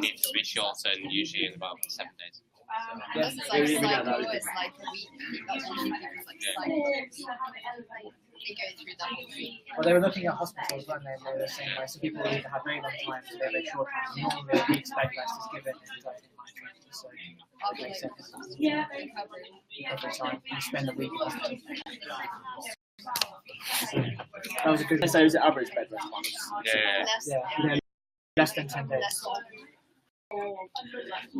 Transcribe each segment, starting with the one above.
they need to be shortened, usually in about 7 days. This is like cycle, it's like a week. That's usually people's like cycle. They go through that whole week. Well, they were looking at hospitals, weren't they? And they were saying like some people either have very long times or they have very short times. Normally, a week's bed rest is given in like 20, so it makes sense. Yeah. Every time you spend a week in hospital. That was a good. So it was an average bed rest one. Yeah. Less than 10 days.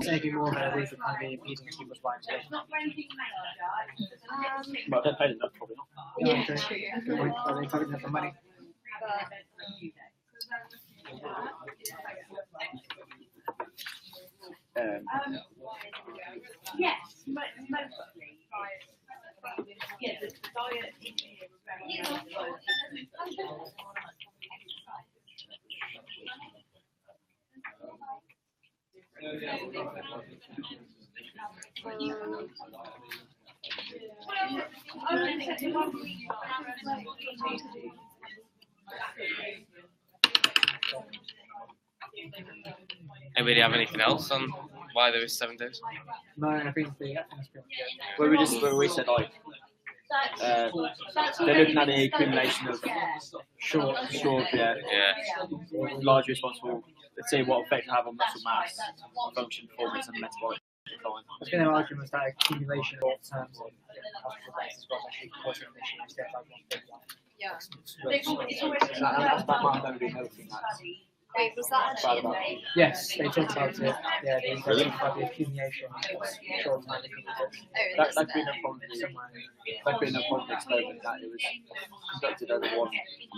So anything more than a week would kind of be impeding people's lives. Well, they're paid enough, probably not. Yeah, okay. Good point. Well, they probably have the money. Yes, mostly. Yeah, the diet in here was very Anybody have anything else on why there is 7 days? No, I think the Where we said like they're looking at the accumulation of short, large responsible. Let's see what effect it have on muscle mass, function, performance, and metabolic decline. I was going to argue was that accumulation of terms of hospital beds as well actually causing an issue instead of like one big one. Yeah. That might only be helping that. Wait, was that actually in there? Yes, they talked about it. Yeah, they talked about the accumulation of short time That's been a problem somewhere. That's been a problem experiment that it was conducted over one.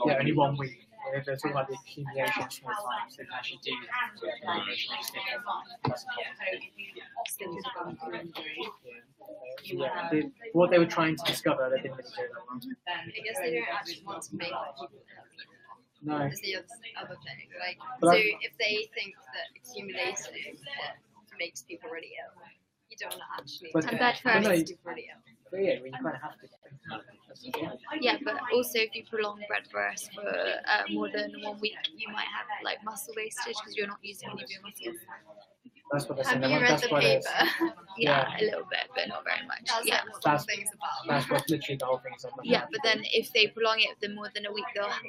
Yeah, only 1 week. If they're talking about the accumulation of small times, they can actually do the accumulation of yeah, what they were trying to discover, they didn't really do that well. I guess they don't actually want to make people ill. No. Is the other thing. Like, so if they think that accumulating makes people really ill, you don't want to actually make people really ill. But yeah, well, you kind of have to. Yeah, but also if you prolong bed rest for more than 1 week, you might have like muscle wastage because you're not using any of your muscles. That's what they're saying. Have you read the paper? Yeah, a little bit, but not very much. That's yeah, what the whole thing's about. That's what literally the whole thing's about. Yeah, but then if they prolong it for more than a week,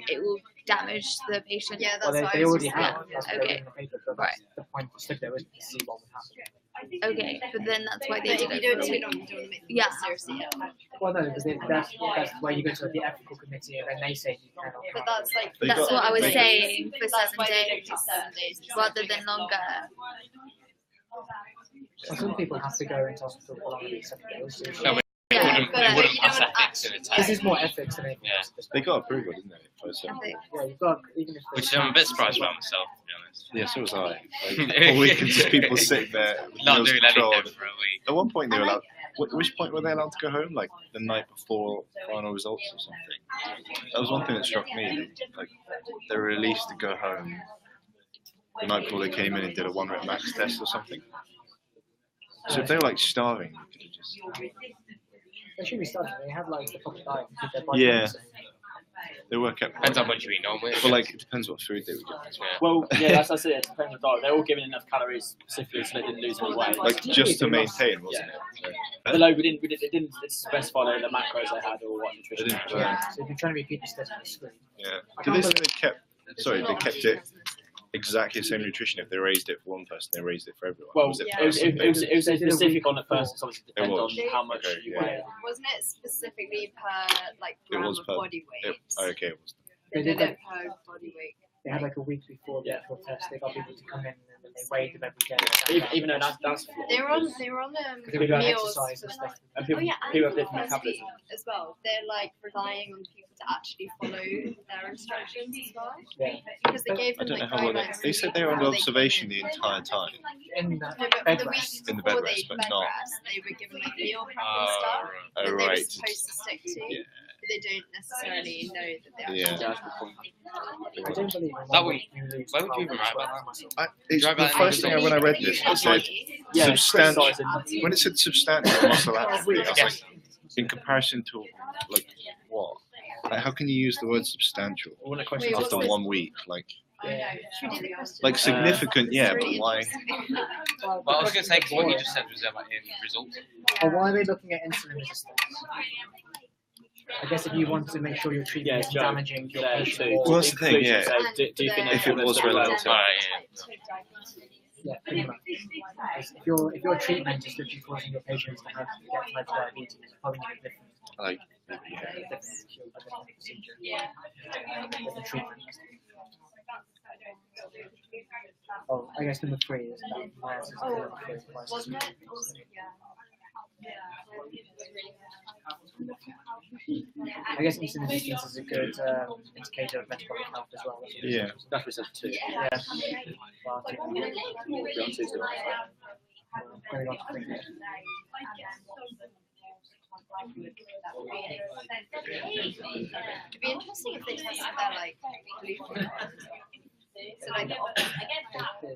it will damage the patient. Yeah, that's well, what they already saying. have. That's what they Okay. in the paper, but Right. the point to stick there was to see what would happen. Okay, but then that's why they But did if you it. don't do it, you don't want to make them Yeah. seriously ill. Well, no, because that's where you go to the ethical committee and then they say you cannot. But that's like That's what I was saying for That's 7 why they days do 7 days rather than longer. Well, some people have to go into hospital for longer than 7 days. So No, but it Yeah, wouldn't, but it wouldn't you pass don't ethics in a this test. is more ethics than anything Yeah. else. They got approval, didn't they? For some- Yeah, you've got even if Which I'm a bit surprised about myself, to be honest. Yeah, so was I. Like, all week, just people sitting there, with Not meals doing controlled. anything for a week. At one point, they were allowed. At which point were they allowed to go home? Like the night before final results or something? That was one thing that struck me. Like they were released to go home the night before they came in and did a 1-rep max test or something. So if they were like starving, they could have just. they should be starting. They have like the proper diet and keep their body. Yeah. moving. They were kept. Depends how much you eat normally. But like, it depends what food they were given as well. Yeah. Well, yeah, that's it. It depends on the diet. They're all given enough calories specifically so they didn't lose any weight. Like just to maintain, wasn't it? Although it didn't specify the macros they had or what They nutrition. didn't. So if you're trying to repeat the steps on the screen. Yeah. Did they say they kept? Sorry, they kept it exactly the same nutrition. If they raised it for one person, they raised it for everyone. Well, Was it it was specific on the person, so it depends was. on how much Okay, you yeah. weigh. Wasn't it specifically per like It gram was of per- body weight? Okay, it was. They They did did it per body weight. They had like a week before the actual test. They got people to come in and then they weighed them every day. Even though that's They were on They were doing meals. exercise and stuff. and Oh people, yeah, people and have different firstly metabolism. as well. They're like relying on people to actually follow their instructions as well. Yeah. Because they gave I them don't know like how well guidelines. they said they were under observation the entire time. In the No, but bed the week rest. In the before bed they rest, but bed not- rest, they were given like meal prep and Oh, stuff right. that Oh, they were right. supposed to stick to, Yeah. but they don't necessarily know that they actually Yeah. do Yeah, that's a good point. I don't believe in That one would- week you lose why would you 12 even write about pounds muscle. It's Drive the out first thing when I read this, it said Yeah, substantial. criticising. When it said substantial muscle atrophy, I was like, in comparison to like what? Like, how can you use the word substantial All the questions Wait, after what's 1 week? Like, Should we do the question? Like significant, It's yeah, but really why? interesting. Well, I was going to say, 'cause what you just said was about in results. Or why are they looking at insulin resistance? I guess if you want to make sure your treatment isn't damaging your patient. Well, that's the thing, yeah. Do you think If it was related to Yeah, pretty much. Because if your treatment is literally causing your patients to have to get type 2 diabetes, it's probably not different. like, Different procedure. With the treatment. Oh, I guess number 3 is about biases. Wasn't it? I guess insulin resistance is a good indicator of metabolic health as well. yeah. That's what said 2. Yeah. Well, going on to 3. It'd be interesting if they tested their like gluten. So like the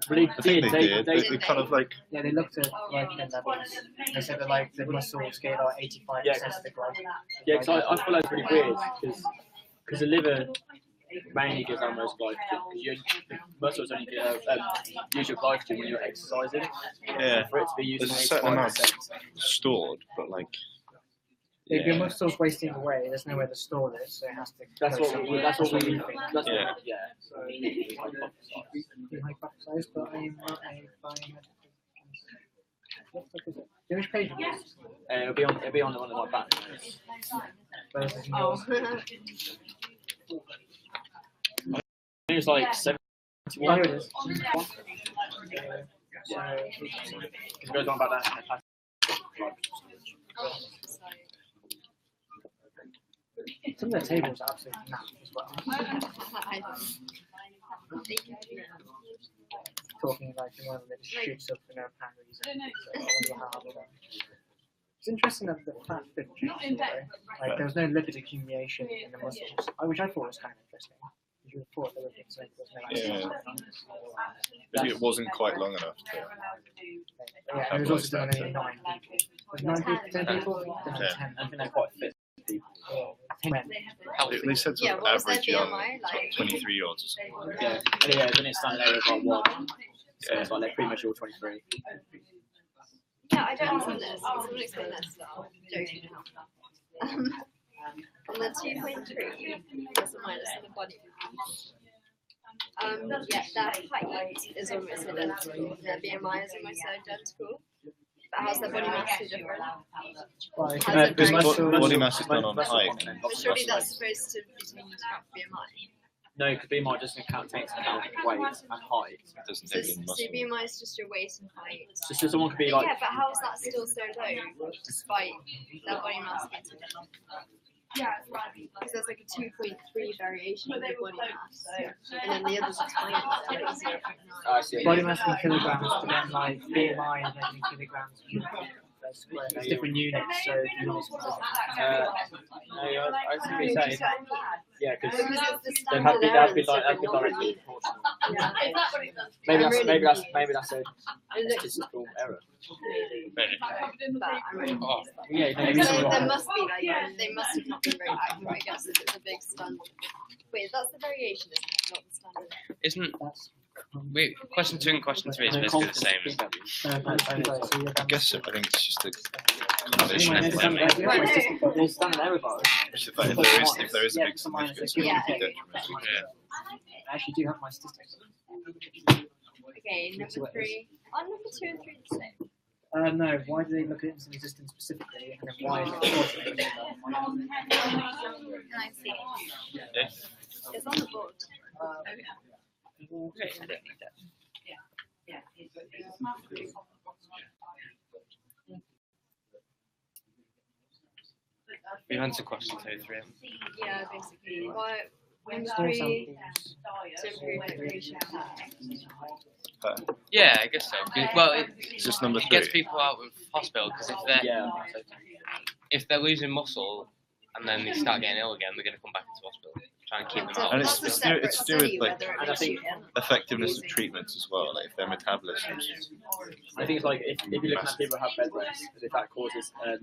Really I think they did. they- They kind of like, Yeah, they looked at glycogen levels. They said that like the muscles gave out 85% of the glycogen. Yeah, because I feel like it's really weird because the liver mainly gives out most glycogen because the muscles only use your glycogen when you're exercising. yeah. For it to be used There's a certain amount 85%. stored, but like, If your yeah. muscles wasting away, there's nowhere to store it, so it has to. That's go what somewhere. we. That's what we. think. That's Yeah. what, yeah. So we hypothesize. You hypothesize, but I am not a biomedical. What the fuck is it? Which page is this? It'll be on one of my back. But this is oh. yours. I think it's like Oh, 71. here it is. It goes on about that. Some of the tables are absolutely naff as well. Talking like in one of them that just shoots up for no apparent reason. So I wonder how hard it is. It's interesting that the fat didn't change, though. Like there was no lipid accumulation in the muscles, which I thought was kind of interesting. You would have thought there would have been something that was no Maybe it wasn't quite long enough to. Yeah, and it was also done on 9 people. Was 9 people, 10 people? Done on 10. I think they're quite fit people. They said Yeah, sort of what was their average young, BMI like? 23-year-olds or something. Yeah, and then it's standing there about 1. So it's like they're pretty much all 23. Yeah, I don't understand this. Someone explain this. Joking. On the 2.3, plus or minus the body mass. Yeah, their height is almost identical. Their BMI is almost identical. But how's their body mass so different? Like, How's it Because very body mass is done on height. But surely that's supposed to be taken into account for BMI. No, because BMI just takes account weight and height. It doesn't So, take in so muscle. BMI is just your weight and height. So someone could be like. Yeah, but how is that still so low despite their body mass being so different? Because there's like a 2.3 variation in the body mass, and then the others are tiny, like 0.9. I see. body mass in kilograms, but then like BMI is measured in kilograms per square. It's different units, so units. I see what you're saying. Yeah, because Because it's the they'd standard be error directly proportional. Yeah. Maybe that's a statistical error. Maybe. But I'm really Oh. Yeah, so maybe there so. must be like they must have not been very accurate. I guess if it's a big standard. Wait, that's the variation, isn't it? Not the standard error. Isn't That's wait, question 2 and question 3 is basically the same, isn't it? I guess so. I think it's just a combination of them. There's standard error bars. Just if there is a big significance, it Yeah. would be detrimental. I actually do have my statistics. Okay, number 3. On number 2 and 3 the same. No, why do they look at insulin resistance specifically, and then why is it causing it? I see. It's on the board. We've answered question 2 and 3. Yeah, basically. Why? Number Small 3 samples. to improve hydration. Yeah, I guess so. Well, Is this number it gets 3? people out of hospital because if they're losing muscle and then they start getting ill again, they're going to come back into hospital. Try and keep them out. And of it's hospital. to do with like And I think effectiveness of treatments as well, like if their metabolism. I think it's like if you're looking at people who have bed rest, because if that causes type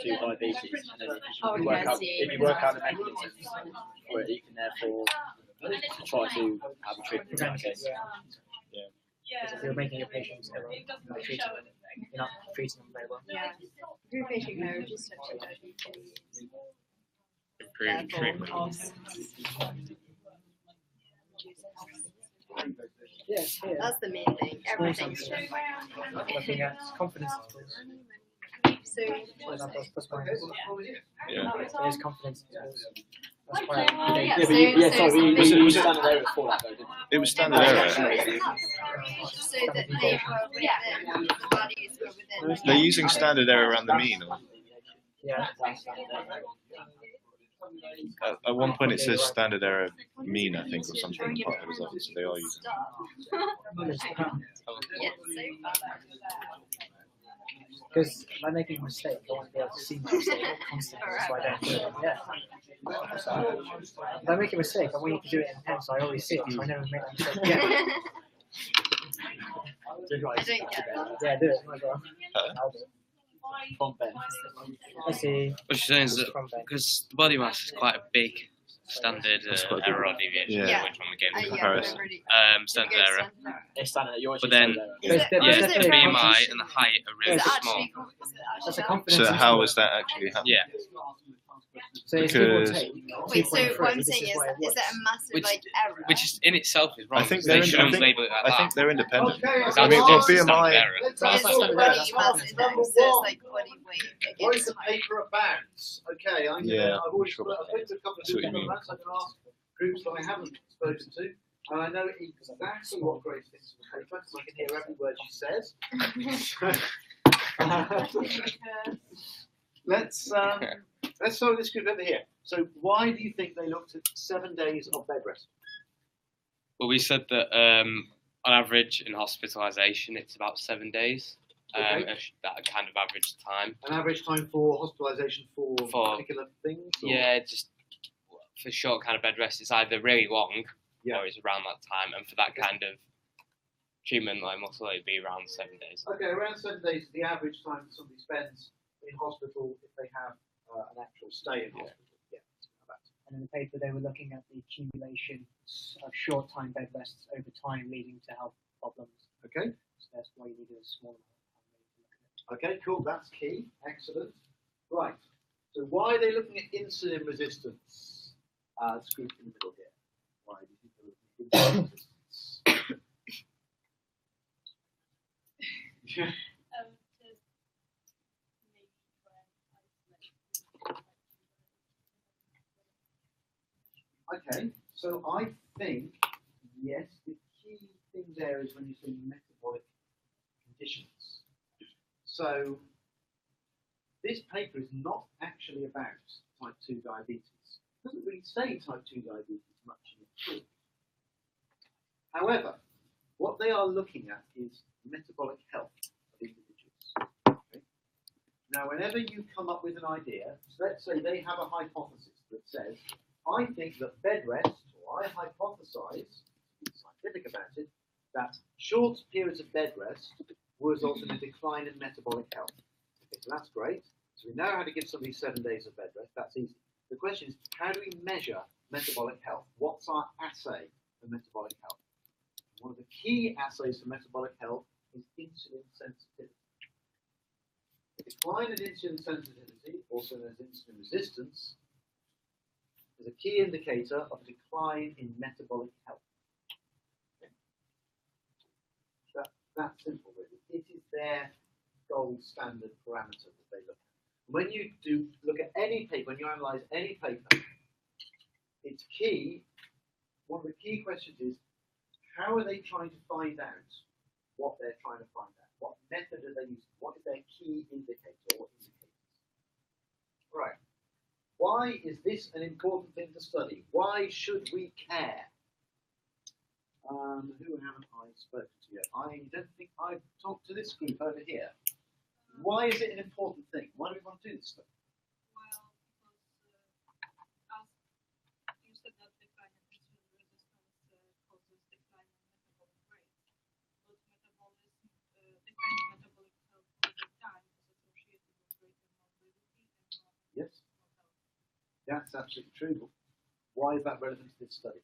2 diabetes, and then if you work out the mechanisms where you can therefore to try to have a treatment. I guess. Because if you're making your patients ill, you're not treating them very well. Yeah. Group patient marriage is such a good Improving treatment. cost. Yes, yeah. That's the main thing. Everything's just Looking at confidence scores. so For example, plus minus. Yeah. There's confidence scores. That's why yeah, Yeah, so, but you, so we Was it- was it- standard error for that though, didn't It was standard error. so that they were within the values were within. They're using standard error around the mean. Or, yeah. at one point it says standard error mean, I think, or something in part of the results. So they are using. Yeah, so Because if I'm making a mistake, I want to be able to see my mistake constantly, so I don't do it. Yeah. If I make a mistake, I want you to do it in pen, so I always see it, so I never make that mistake again. I don't get that. Yeah, do it. Might as well. I'll do it. From Ben. Let's see. What she's saying is that From Ben. because the body mass is quite a big standard That's quite a error or deviation, Yeah. which one we gave Yeah, the comparison. already. standard error. It's standard. You always But use then- standard error. There's Or Yeah, is the it BMI and the height are really Is it small. actually That's a confidence. So how score. is that actually happening? Yeah. So it's give or Because- take. Wait, so 2.3, what I'm this saying is, why it is that a works. massive Which- like error? Which is in itself is wrong. I think because they're they in- shouldn't I think- label it like I think that. they're independent. Okay, That's I mean, just well, a standard BMI. error. But That's it's not body standard, mass that's index, number so it's one. like body weight What is against the height. paper about? Okay, I'm Yeah, gonna, I've already sure. I've spoken to a couple of See what you people mean. about that. I can ask groups that I haven't spoken to, and I know exactly what Grace thinks of the paper, because I can hear every word she says. Let's start with this group over here. So, why do you think they looked at 7 days of bed rest? Well, we said that on average in hospitalisation it's about 7 days. Okay. That kind of average time. An average time for hospitalisation for particular things? Or? Yeah, just for short kind of bed rest, it's either really long Yeah. or it's around that time, and for that kind of treatment like muscle, it'd be around 7 days. Okay, around 7 days is the average time that somebody spends in hospital if they have an actual stay in hospital. Yeah. And in the paper, they were looking at the accumulation of short time bed rests over time, leading to health problems. Okay. So that's why you need a small amount of time. Okay, cool. That's key. Excellent. Right. So why are they looking at insulin resistance? Let's group in the middle here. Why do you think they're looking at insulin resistance? Yeah. Okay, so I think, yes, the key thing there is when you say metabolic conditions. So, this paper is not actually about type 2 diabetes. It doesn't really say type 2 diabetes much in the book. However, what they are looking at is metabolic health of individuals. Okay? Now, whenever you come up with an idea, so let's say they have a hypothesis that says, I think that bed rest, or I hypothesize, to be scientific about it, that short periods of bed rest will result in a decline in metabolic health. Okay, so that's great. So we know how to give somebody 7 days of bed rest. That's easy. The question is, how do we measure metabolic health? What's our assay for metabolic health? One of the key assays for metabolic health is insulin sensitivity. The decline in insulin sensitivity, also known as insulin resistance, is a key indicator of a decline in metabolic health. Okay. That's simple, really. It is their gold standard parameter that they look at. When you do look at any paper, when you analyse any paper, it's key. One of the key questions is, how are they trying to find out what they're trying to find out? What method are they using? What is their key indicator or indicators? Right. Why is this an important thing to study? Why should we care? Who haven't I spoken to yet? I don't think I've talked to this group over here. Why is it an important thing? Why do we want to do this stuff? Well, because as you said that decline in insulin resistance causes decline in metabolic rate, but decline in metabolic health over time is associated with greater morbidity and Yes. That's absolutely true. But why is that relevant to this study?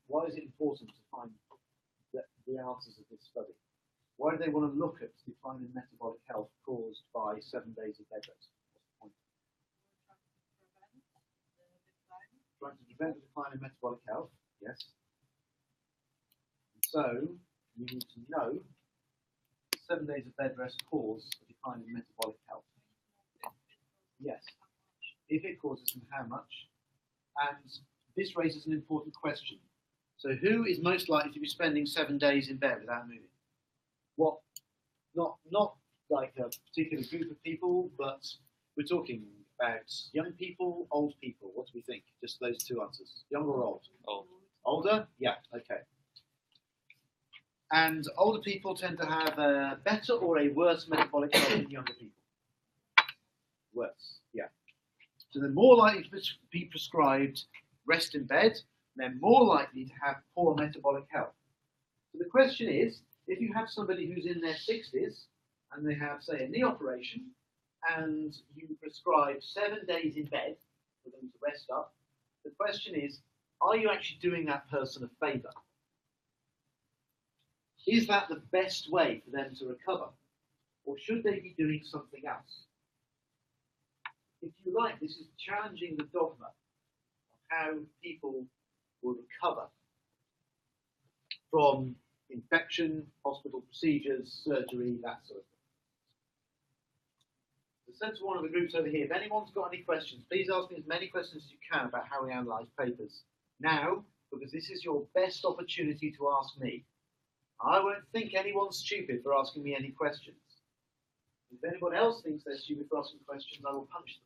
Why is it important to find the answers of this study? Why do they want to look at decline in metabolic health caused by 7 days of bed rest? What's the point? Trying to prevent the decline in metabolic health, yes. So, you need to know 7 days of bed rest cause a decline in metabolic health. Yes. If it causes and how much. And this raises an important question. So who is most likely to be spending 7 days in bed without moving? What? Not like a particular group of people, but we're talking about young people, old people. What do we think? Just those two answers. Young or old? Old. Older? Yeah, okay. And older people tend to have a better or a worse metabolic health than younger people? Worse, yeah. So they're more likely to be prescribed rest in bed, and they're more likely to have poor metabolic health. So the question is, if you have somebody who's in their 60s, and they have, say, a knee operation, and you prescribe 7 days in bed for them to rest up, the question is, are you actually doing that person a favour? Is that the best way for them to recover? Or should they be doing something else? If you like, this is challenging the dogma of how people will recover from infection, hospital procedures, surgery, that sort of thing. The sense of one of the groups over here, if anyone's got any questions, please ask me as many questions as you can about how we analyse papers now, because this is your best opportunity to ask me. I won't think anyone's stupid for asking me any questions. If anyone else thinks they're stupid for asking questions, I will punish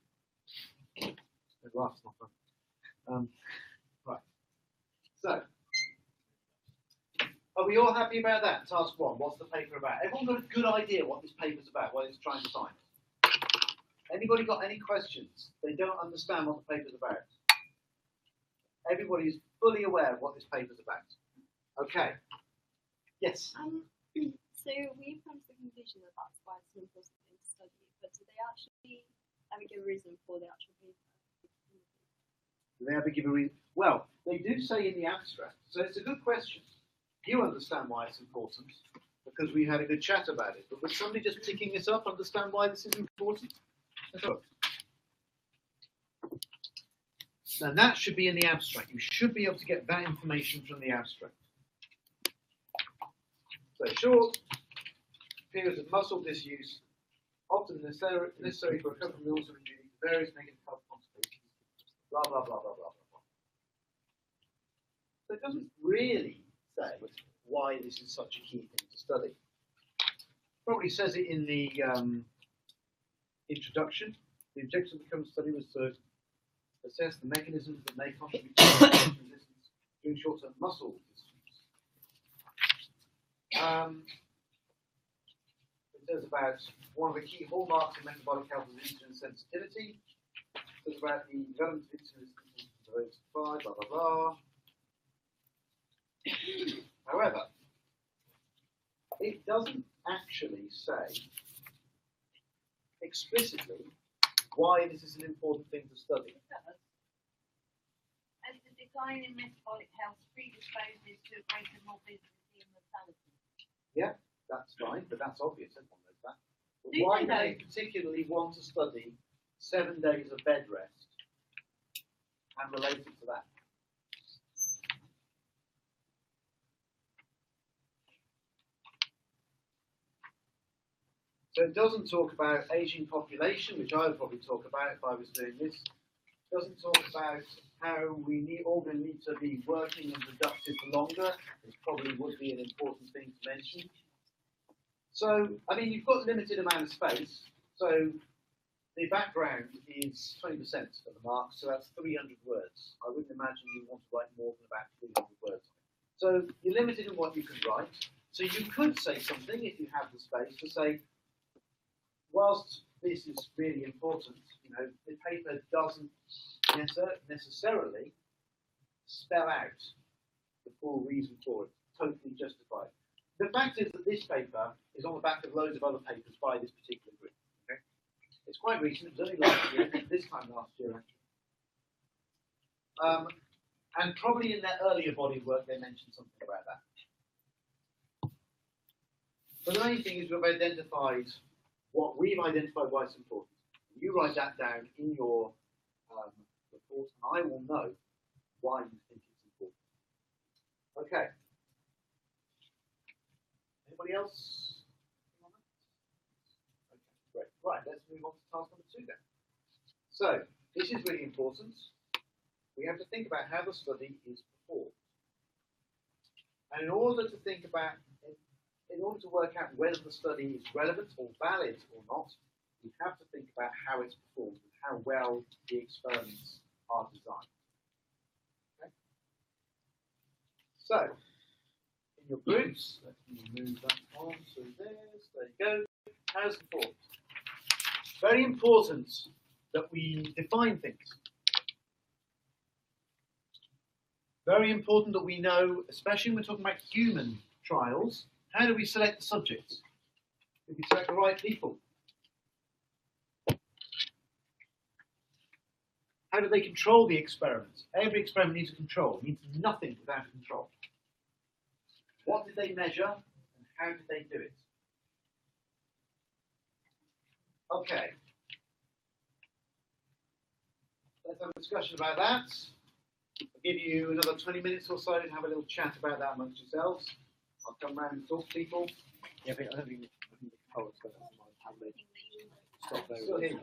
them. That's not fun. Right. So, are we all happy about that? Task 1. What's the paper about? Everyone got a good idea what this paper's about, what it's trying to find? Anybody got any questions? They don't understand what the paper's about. Everybody is fully aware of what this paper's about. Okay. Yes? So we've come to the conclusion that that's why it's an important thing to study, but do they actually ever give a reason for the actual paper? Do they ever give a reason? Well, they do say in the abstract, so it's a good question. You understand why it's important, because we had a good chat about it, but would somebody just picking this up understand why this is important? Let's look. Now that should be in the abstract. You should be able to get that information from the abstract. So short periods of muscle disuse, often necessary for recovery from also injury, various negative health consequences, blah, blah, blah, blah, blah, blah. So it doesn't really say why this is such a key thing to study. Probably says it in the introduction. The objective of the current study was to assess the mechanisms that may contribute to resistance during short-term muscle disuse. It says about one of the key hallmarks of metabolic health is insulin sensitivity. It says about the development of insulin resistance, blah, blah, blah. However, it doesn't actually say explicitly why this is an important thing to study. And the decline in metabolic health predisposes to greater morbidity and mortality. Yeah, that's fine, but that's obvious. Everyone knows that. But Do why they do they particularly want to study 7 days of bed rest and relate it to that? So it doesn't talk about aging population, which I would probably talk about if I was doing this. It doesn't talk about how we all going to need to be working and productive for longer, which probably would be an important thing to mention. So, I mean, you've got a limited amount of space, so the background is 20% of the mark, so that's 300 words. I wouldn't imagine you want to write more than about 300 words. So you're limited in what you can write. So you could say something, if you have the space, to say, whilst this is really important, you know, the paper doesn't necessarily spell out the full reason for it, totally justified. The fact is that this paper is on the back of loads of other papers by this particular group. Okay? It's quite recent, it was only last year, this time last year actually. And probably in their earlier body of work, they mentioned something about that. But the main thing is we've identified what we've identified why it's important. You write that down in your report, and I will know why you think it's important. Okay. Anybody else? Okay, great. Right, let's move on to task number 2 then. So, this is really important. We have to think about how the study is performed. And in order to think about, in order to work out whether the study is relevant or valid or not, we have to think about how it's performed and how well the experiments are designed. Okay? So, in your groups, let me move that on to this. There you go. How's it performed? Very important that we define things. Very important that we know, especially when we're talking about human trials, how do we select the subjects? Do we select the right people? How do they control the experiments? Every experiment needs a control. It needs nothing without a control. What did they measure and how did they do it? Okay. Let's have a discussion about that. I'll give you another 20 minutes or so to have a little chat about that amongst yourselves. I'll come round and talk to people. Yeah, but I don't think the poets got that how they stop there. Still here.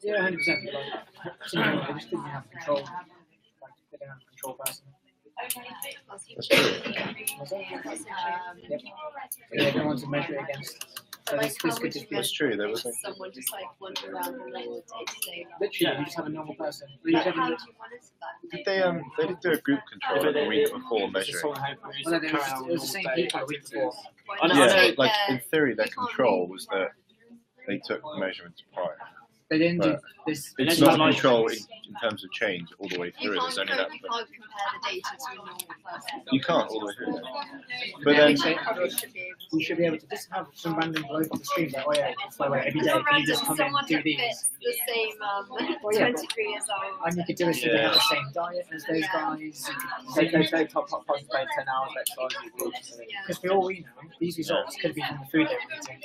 Yeah, 100%. Like, so, you know, they just didn't have control. Like, they didn't have a control person. That's true. Yep. Yeah, no one to measure it against. So this could just be That's true. There was someone just like wander around and they would day. literally you just have a normal person. How do you monitor that? Did they did do a group control the week before measuring. Well, no, it was the same people a week before. Yeah, like in theory, their control was that they took measurements prior. They didn't do But this. it's not control in terms of change all the way You through. can't, There's only that. you can't compare the data to a normal person. You can't all the way through. But Yeah, then we probably should be able to. We should be able to just have some random bloke on the stream that, oh yeah, by the way, every day, can you just come in Someone and do that these? fits the same Well, yeah, 23 years old. And you could do it so they have the same diet as those guys. They top participate 10 hours of exercise. Because for all we know, these results could be from the food they were eating.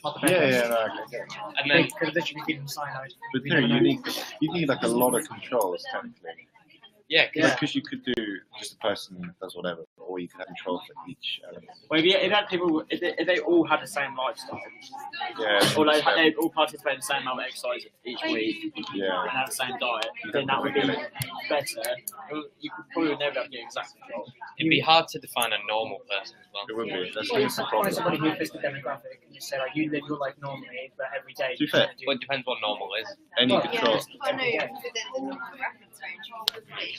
Not the yeah, best. yeah, no, okay. And They then could literally feed them cyanide. But We no, never know. you need like a lot of controls technically. yeah, Yeah. Because you could do just a person does whatever, or you could have control for each element. Well, if that people, if they all had the same lifestyle, Yeah. or they all participate in the same amount of exercise each week, Yeah. and have the same diet, then that would be better. You could probably never get exact control. it'd be hard to define a normal person as well. It would be. That's Well, the it's probably somebody problem. who fits the demographic and just say, like, you live your life normally, but every day To be you fair, do. Well, it depends what normal is. Any Well, control. Yeah, I know within the normal reference range.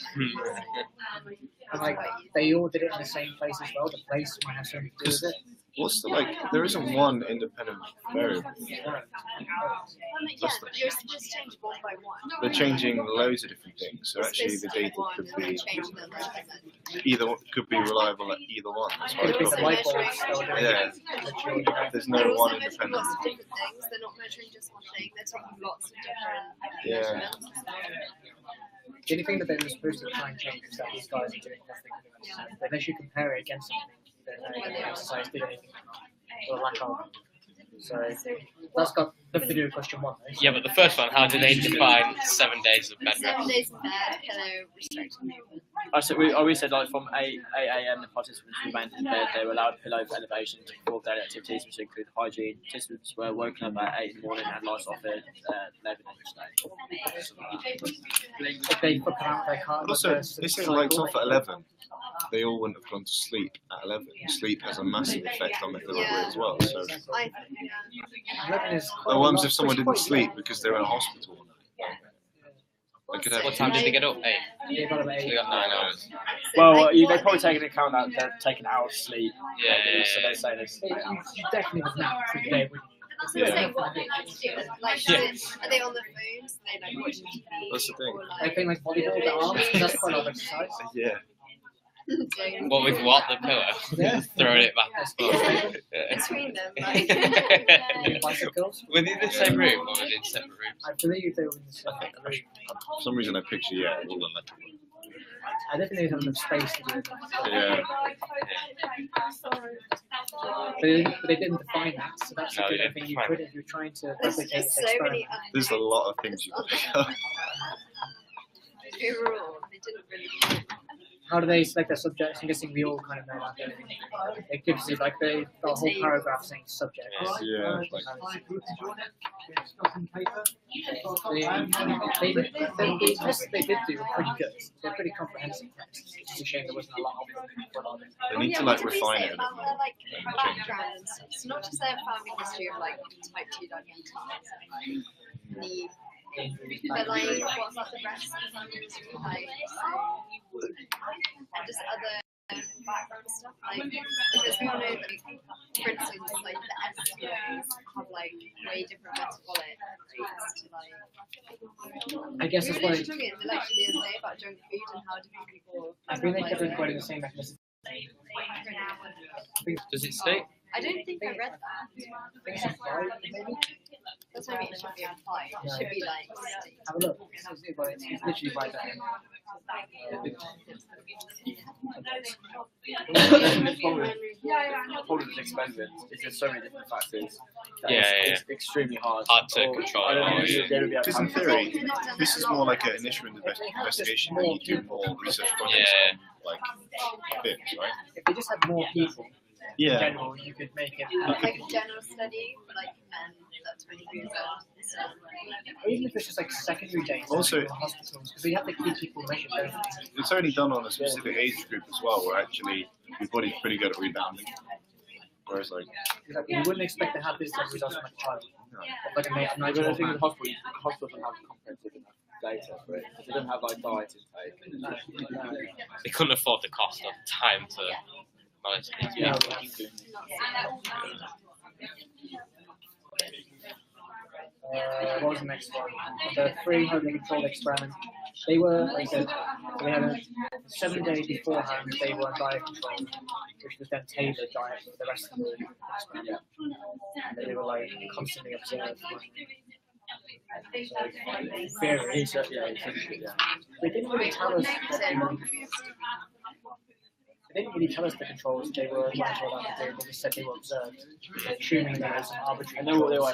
And like they all did it in the same place as well. The place might have something to do with it. What's the there isn't one independent variable. Yeah, you're just change one by one. They're changing loads of different things. So actually, the data could be could be reliable at either one. That's why Could be it's the not- light bulbs that were doing Yeah. it. Literally, you know. There's They're no also one measuring independent. lots of different things. They're not measuring just one thing. They're taking lots of different Yeah. measurements. The only thing that they were supposed to try and change is that these guys are doing nothing to exercise. But they should compare it against something that the exercise did anything or not, or lack of. So that's got nothing to do with question one. Though. Yeah, but the first one, how do they define 7 days of bed 7 rest? days in bed, pillow, restricted movement. We said like from 8 a.m. the participants remained in bed. They were allowed pillow elevation to perform daily activities, which include hygiene. Participants were woken up at 8 in the morning and lights off at 11 each day. If they put out their car, But also, they say lights off at 11. They all wouldn't have gone to sleep at 11. Sleep has a massive effect on recovery as well. So, I 11 is quite what a happens lot, if someone it's didn't quite sleep late. because they were in a hospital? They could have. What time did they get up? 8. They got about So 8. they got 9 hours. Well, they probably take into account that they're taking hours sleep. Yeah, yeah, So yeah. they say this. You definitely would nap through the day, wouldn't you? That's Yeah. what I'm saying. What are they actually doing? Like, Yeah. are they on their phones? Are they like watching TV? That's the thing. Or, I think like volleyball with the arms, that's quite a lot of exercise. Yeah. doing What with what? The pillow? Yeah. Just throwing it back. Yeah. Between them, like. And the bicycles. Were they in the same room or were they in separate rooms? I believe they were in the same room. For some reason, I picture all of that. I don't think they have enough space to do it. Yeah. But they didn't define that, so that's No, a they good didn't thing you define could if you're trying to There's replicate just this so experiment. many There's a lot of things you can pick up. overall. They didn't really. How do they select their subjects? I'm guessing we all kind of know that. Don't we? It gives you like the whole paragraph saying subjects. Yeah. Like, The tests they did do were pretty good. They're pretty comprehensive tests. It's just a shame there wasn't a lot of them. they need to like refine it a About bit their more. like and change it. background and stuff. It's not just their family history of like type 2 diabetes and like but like what's like the rest of the family history like and just other background stuff like because we all know that for instance like the SCOs have like way different metabolic rates to like I guess we that's were why literally talking in the lecture the other day about junk food and how different people I think they like, kept recording the same mechanism. Does it state? I don't think I read that. That's what I mean, it should be implied. It should be like Have a look. It's literally right there. The problem with this experiment is there's so many different factors. That Yeah, it's extremely hard. Hard to control. I don't know if Yeah. you'll be able Because to in theory, this is more like an initial investigation where you do more research projects on like bits, right? If they just had more people in Yeah. general, you could make it. like a general study, like men up 20 years old. So, Or even if it's just like secondary data Also- in hospitals, because we have to keep people measured, don't we? It's only done on a specific age group as well, where actually your body's pretty good at rebounding. Whereas like, Exactly. You wouldn't expect to have this type of results from a child. no. Like a I nice don't think the hospital doesn't have comprehensive enough data for it. They don't have like diet intake. They couldn't afford the cost of time to manage these Yeah. people. What was the next one? The free home controlled experiment. They were, like I said, they had a 7 day beforehand, they were diet controlled, which was then tailored diet for the rest of the experiment. And they were like constantly observed. So, theory. They didn't really tell us they didn't really tell us the controls they were allowed to do, they just said they were observed, assuming there was arbitrary. I know what they were.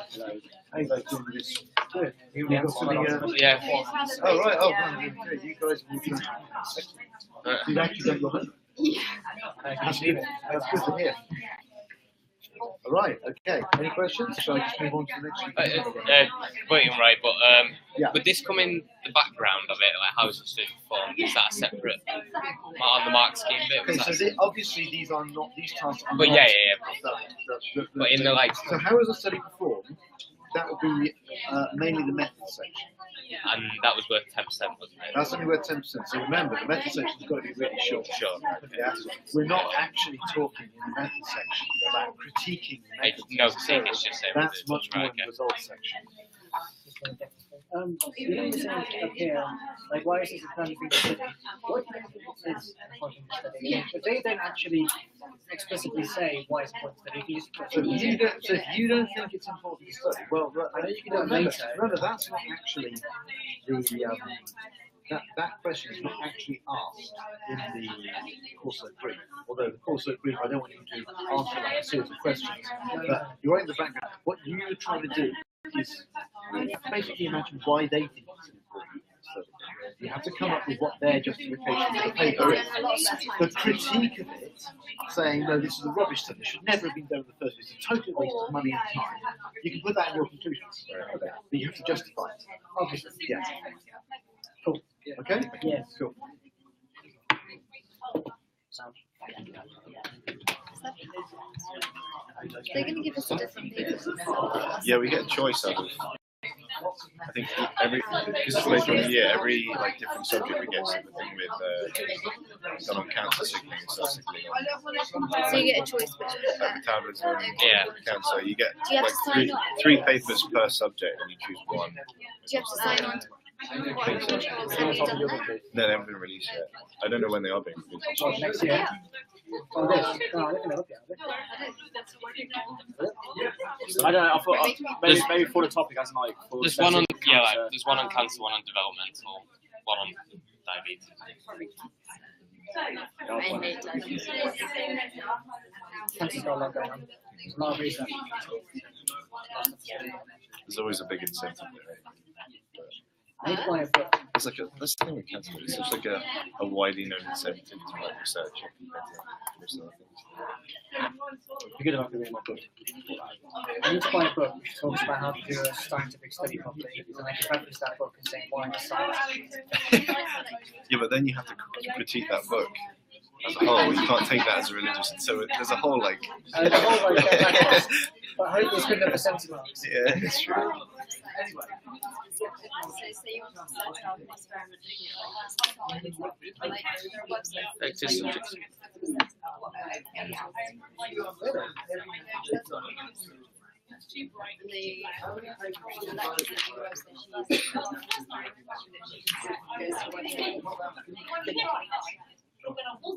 How you guys doing this? Good. You got something, Yeah. Oh right, oh man, you guys you've actually done your homework. yeah. That's good to hear. Alright, okay. Any questions? Shall I just move on to the next one? Waiting right, but Yeah. would this come in the background of it? Like how is it study performed? Is that a separate on the mark scheme bit? Was Okay, so that obviously these tasks are But not yeah. But in the like, so how is the study performed? That would be mainly the method section. and that was worth 10%, wasn't it? That's only worth 10%. So remember, the method section's got to be really short. Sure. Yeah? We're not actually talking in the method section about critiquing the method. No, section. it's just That's much more right, in the results section. You know, this up here, like, why is this a kind of thing to study? What do you think is important to study? But they don't actually explicitly say why it's important to study. You just put So if you don't think it's important to study, well, I know you can do it remember, later. remember that's not actually the that question is not actually asked in the course work brief. Although the course work brief, I don't want you to answer like a series of questions. But you're in the background. What you're trying to do is basically imagine why they think it's important to study. You have to come up with what their justification for the paper is. The critique of it, saying, no, this is a rubbish study, it should never have been done in the first place, it's a total waste of money and time. You can put that in your conclusions, but you have to justify it. Obviously. Yeah. Cool. Okay? Yes. Cool. They're going to give us a different paper. Yeah, we get a choice out of. I think every because it's later in the year, every like different subject we get something with done on cancer, sickening and stuff. So you get a choice which Metabolism, Yeah. cancer. You get Do you have like to sign on? three papers per subject, and you choose one. do you have to sign on to have you done that? No, they haven't been released yet. I don't know when they are being released. Well, next year. Oh, this. No, they're gonna look at it. I don't know. I thought maybe for the topic as like. For There's one on cancer. there's one on cancer, one on developmental, one on diabetes. Mainly diabetes. Cancer's got a lot going on. A lot of research. There's always a big incentive there. I need to buy a book. It's like that's the thing with cancer. It's such like a widely known incentive to write research compared to most other things. You're good about reading my book. I need to buy a book which talks about how to do a scientific study properly, and I can reference that book and say why it's science. Yeah, but then you have to critique that book as a whole. You can't take that as a religious. So there's a whole like. The whole like but hopefully it's good enough for 70 marks. Yeah, it's true. So say you want to search out an experiment like there are websites that Active subjects.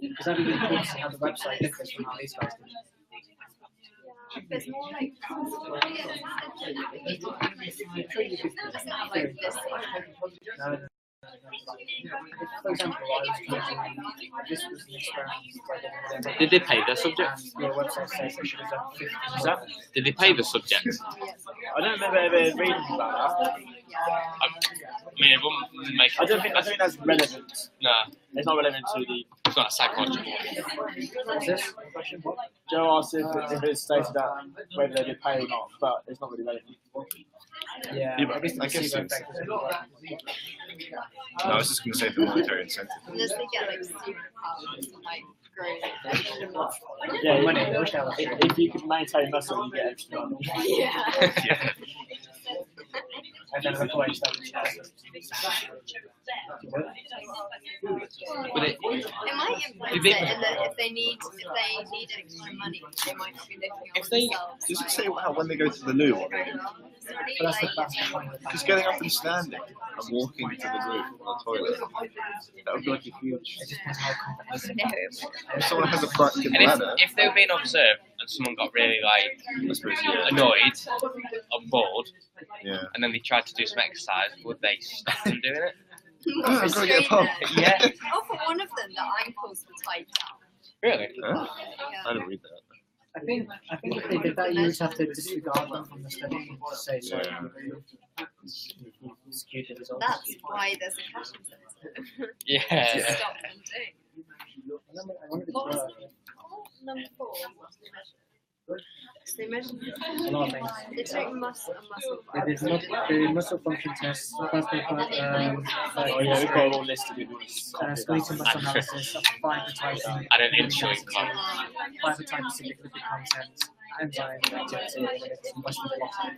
Because that'd be really cool to see how the website differs from how these guys do. There's more like I'm sure you could. it's not like this. No. For example, I was using this was an experiment. Did they pay the subject? And your website says I should have done 50. Is that? Did they pay the subject? I don't remember ever reading about that. I mean, it wouldn't make. I don't think that's relevant. No, It's not relevant to the. it's not a psychological. Is this a question? Joe asked if it's stated that whether they did pay or not, but it's not really relevant. Yeah, Yeah, but I guess the I guess placebo it's- effect is really No, I was just going to say the monetary incentive. Unless they get like superpowers and like grow it. Yeah, money. I wish I was. if you could maintain muscle, you get extra money. Yeah. Yeah. And then look away stuff. Would it? It might influence Did they- it in that if they need extra money, they might be looking If at they- themselves. Does it say how when they go to the loo? What they do? But that's the point of the Just getting up and standing and walking to the loo or the toilet. That would be like a huge. It just depends how confident. No. If someone has a practical And ladder, if they were being observed and someone got really like I suppose yeah. annoyed or bored, Yeah. and then they tried to do some exercise, would they stop them doing it? Oh, I've got to get a pump. Yeah. Oh, for one of them, the ankles were tied down. Really? Huh? Yeah. I didn't read that. I think if they did that, you would have to disregard them from the study and just say sorry. Yeah. You skewed the results. That's why there's a cash incentive. Yeah. Yeah. Stop them doing. I wonder if it's What was worth. number 4? So they measured A lot of things. they took muscle and muscle They did the muscle function tests, plasma Oh yeah, we've got it all listed in this. skeletal muscle analysis, fiber typing, I don't need to show you club. fiber type specific lipid content, enzyme activity, whether it's Western blotting.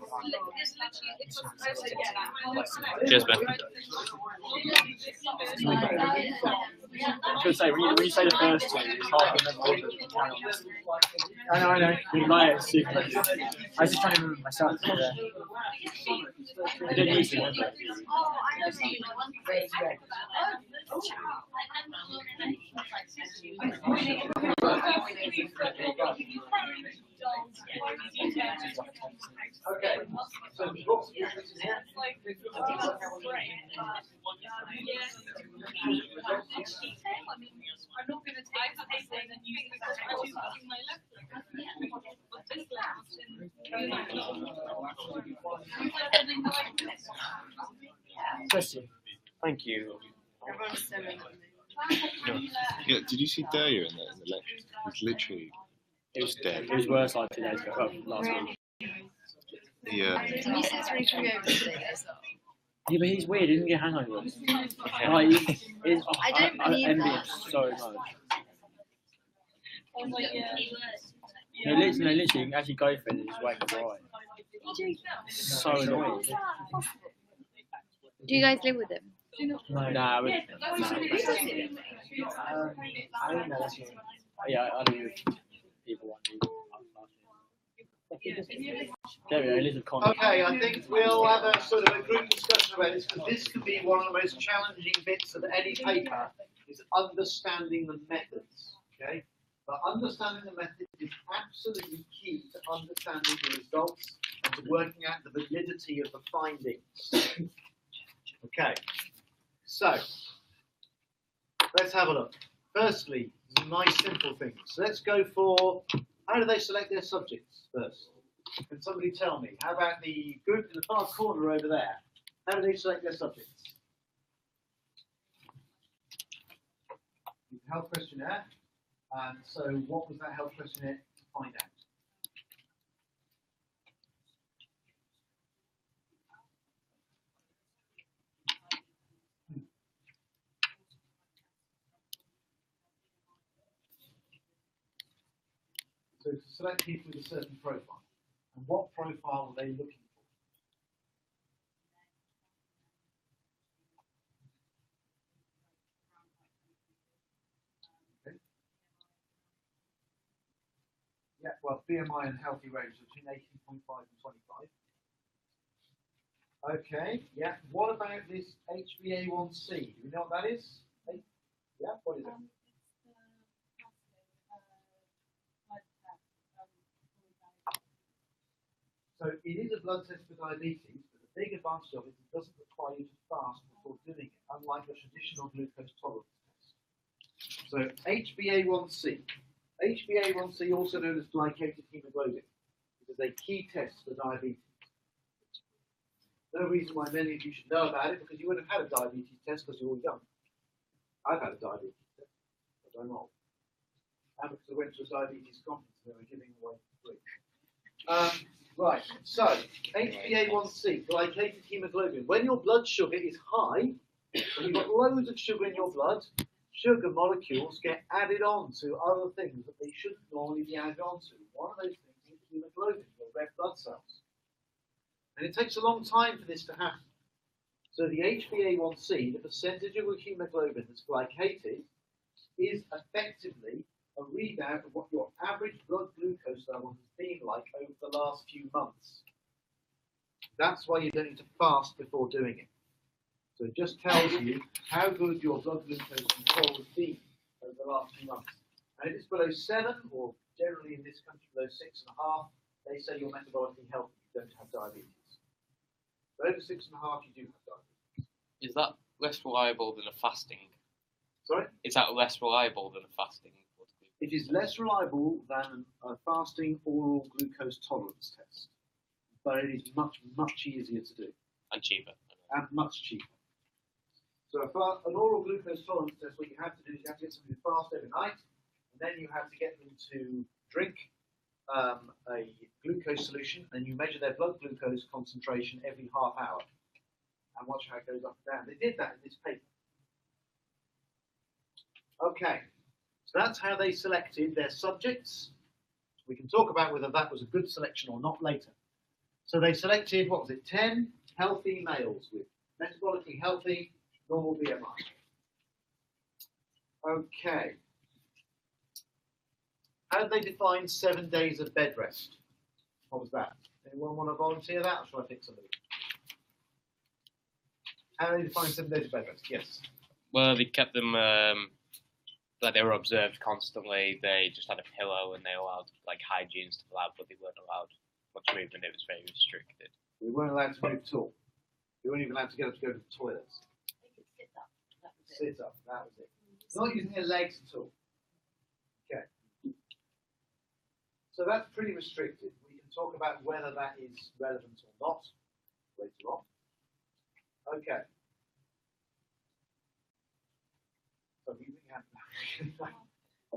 Cheers, Ben. I was going to say, when you say the first two, it's hard to remember all of them. I know. You lie at super. I was just trying to remember myself. I didn't use it, remember? Okay. So the book is here. I'm not going to take the paper and then use it because I'm using my laptop. But this Question. Thank you. Everyone's so many. Yeah, did you see Daya in the left? He's literally just dead. It was worse like 2 days ago, last week. Yeah. Did you see it's really hungover today as well? Yeah, but he's weird, he didn't get hangovers. I don't believe envy him that. so much. No, literally, you can actually go for it and just wake up right. So annoying. Do you guys live with him? No. Nah, we, I don't know. That's it. yeah, I do with people one There we go, Elizabeth Connor. Okay, I think we'll have a sort of a group discussion about this because this can be one of the most challenging bits of any paper is understanding the methods. Okay, but understanding the method is absolutely key to understanding the results and to working out the validity of the findings. Okay, so let's have a look. Firstly, some nice simple things. So let's go for, how do they select their subjects first? Can somebody tell me? How about the group in the far corner over there? How do they select their subjects? Health questionnaire. And so what was that health questionnaire to find out? So to select people with a certain profile. And what profile were they looking for? Okay. Yeah, well, BMI and healthy range between 18.5 and 25. Okay, yeah. What about this HbA1c? Do we know what that is? Yeah, what is it? So it is a blood test for diabetes, but the big advantage of it is it doesn't require you to fast before doing it, unlike a traditional glucose tolerance test. So HbA1c. HbA1c, also known as glycated hemoglobin, is a key test for diabetes. No reason why many of you should know about it, because you would have had a diabetes test because you're all young. I've had a diabetes test, but I'm old. And because I went to a diabetes conference and they were giving away for free. Right, so HbA1c, glycated hemoglobin. When your blood sugar is high, when you've got loads of sugar in your blood, sugar molecules get added on to other things that they shouldn't normally be added on to. One of those things is hemoglobin, your red blood cells. And it takes a long time for this to happen. So the HbA1c, the percentage of your hemoglobin that's glycated, is effectively a readout of what your average blood glucose level has been like over the last few months. That's why you don't need to fast before doing it. So it just tells you how good your blood glucose control has been over the last few months. And if it's below 7, or generally in this country below 6.5, they say you're metabolically healthy, you don't have diabetes. But over 6.5, you do have diabetes. Is that less reliable than a fasting? Sorry? Is that less reliable than a fasting? It is less reliable than a fasting oral glucose tolerance test, but it is much, much easier to do. And cheaper. And much cheaper. So an oral glucose tolerance test, what you have to do is you have to get somebody to fast every night, and then you have to get them to drink a glucose solution, and you measure their blood glucose concentration every half hour, and watch how it goes up and down. They did that in this paper. Okay. So that's how they selected their subjects. We can talk about whether that was a good selection or not later. So they selected, what was it, 10 healthy males with metabolically healthy, normal BMI. Okay. How did they define 7 days of bed rest? What was that? Anyone want to volunteer that, or shall I pick somebody? How do they define 7 days of bed rest? Yes. Well, they kept them... like they were observed constantly. They just had a pillow and they allowed like hygiene stuff allowed, but they weren't allowed much movement. It was very restricted. They weren't allowed to move at all. They weren't even allowed to get up to go to the toilets. They could sit up. That was it. Sit up. That was it. Not using their legs at all. Okay. So that's pretty restricted. We can talk about whether that is relevant or not later on. Okay.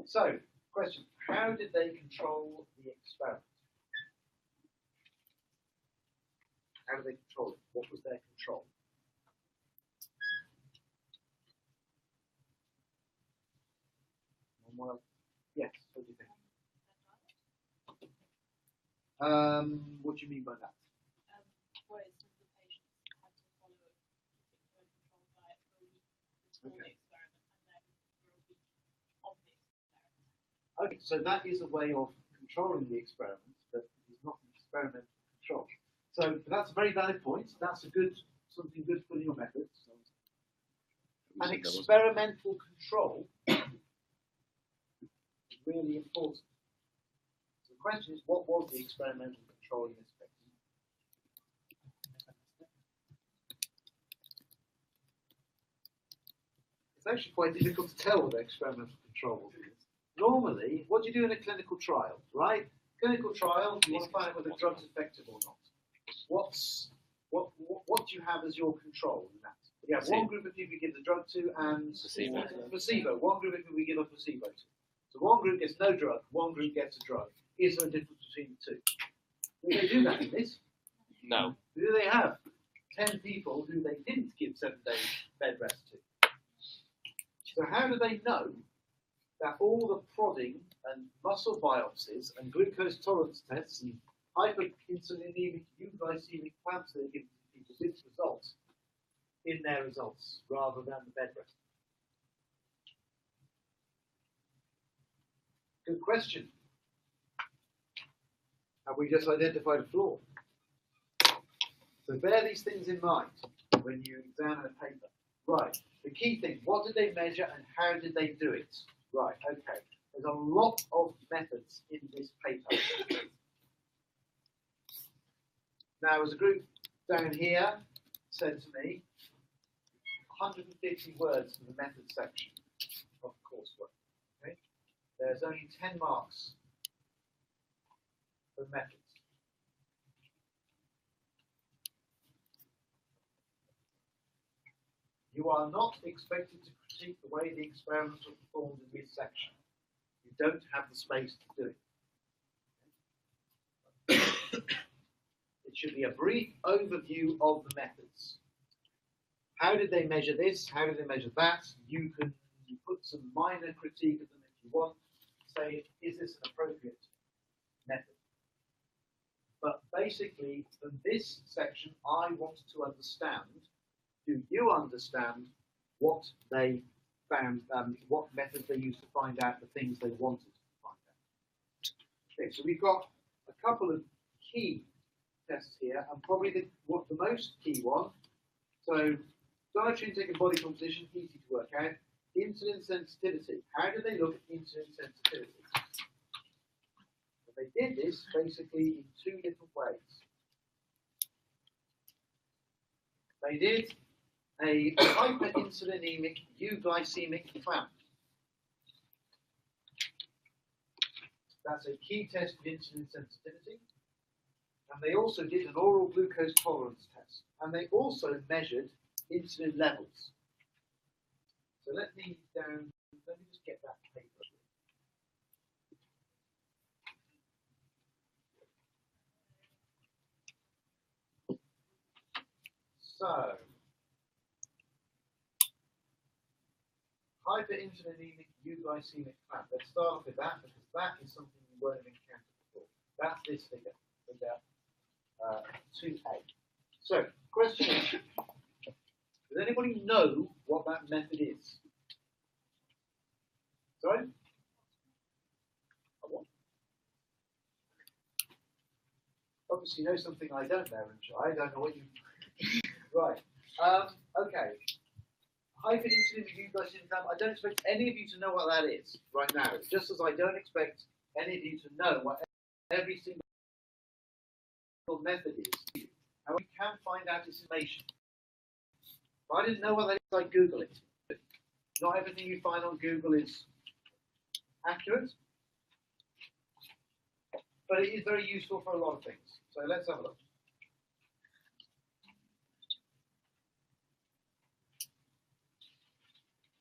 So, question, how did they control the experiment? How did they control it? What was their control? Yes, what do you think? What do you mean by that? Whereas the patients had to follow a particular controlled diet for a week before the experiment and then for a week of the experiment. Okay, so that is a way of controlling the experiment, but it is not an experimental control. So that's a very valid point. That's a good, something good for your methods. An experimental control is really important. So the question is, what was the experimental control in this case? It's actually quite difficult to tell what the experimental control is. Normally, what do you do in a clinical trial, right? Clinical trial, you want to find out whether the drug's effective or not. What do you have as your control in that? You have one group of people you give the drug to and placebo. One group of people we give a placebo to. So one group gets no drug, one group gets a drug. Is there a difference between the two? Do they do that in this? No. Do they have 10 people who they didn't give 7 days bed rest to? So how do they know that all the prodding and muscle biopsies and glucose tolerance tests and hyperinsulinemic euglycemic clamps they give people did results in their results rather than the bed rest? Good question. Have we just identified a flaw? So bear these things in mind when you examine a paper. Right, the key thing, what did they measure and how did they do it? Right, okay. There's a lot of methods in this paper. Now, as a group down here said to me, 150 words for the method section of the coursework. Okay? There's only 10 marks for methods. You are not expected to critique the way the experiments were performed in this section. You don't have the space to do it. It should be a brief overview of the methods. How did they measure this? How did they measure that? You can put some minor critique of them if you want. Say, is this an appropriate method? But basically, from this section, I want to understand, do you understand what they found, what methods they used to find out the things they wanted to find out? Okay, so we've got a couple of key tests here, and probably the most key one. So, dietary intake and body composition, easy to work out. Insulin sensitivity. How do they look at insulin sensitivity? Well, they did this basically in 2 different ways. They did a hyperinsulinemic euglycemic clamp. That's a key test of insulin sensitivity. And they also did an oral glucose tolerance test. And they also measured insulin levels. So let me just get that paper. So, hyperinsulinemic euglycemic clamp. Let's start off with that because that is something you won't have encountered before. That's this figure 2A. So, question is, does anybody know what that method is? Sorry? What? Obviously, you know something I don't know, and I don't know what you. Right. Okay. Hyperinsulinemic euglycemic clamp. I don't expect any of you to know what that is right now. Just as I don't expect any of you to know what every single method is. And we can find out this information. If I didn't know what that is, I'd Google it. Not everything you find on Google is accurate, but it is very useful for a lot of things. So let's have a look.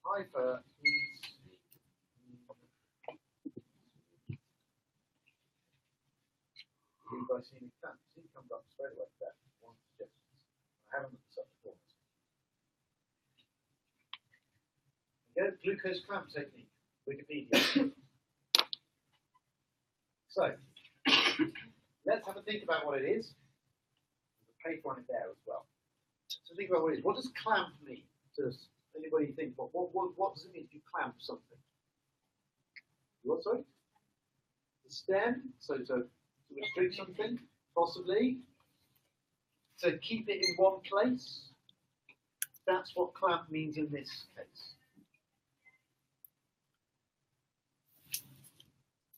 Hyper is euglycemic clamp. It comes up straight away. That one suggestion. I haven't looked this up before. Go glucose clamp technique. Wikipedia. So let's have a think about what it is. There's a paper on it there as well. So think about what it is. What does clamp mean? Does anybody think what does it mean if you clamp something? What, sorry? The stem, so to restrict something, possibly. So keep it in one place. That's what clamp means in this case.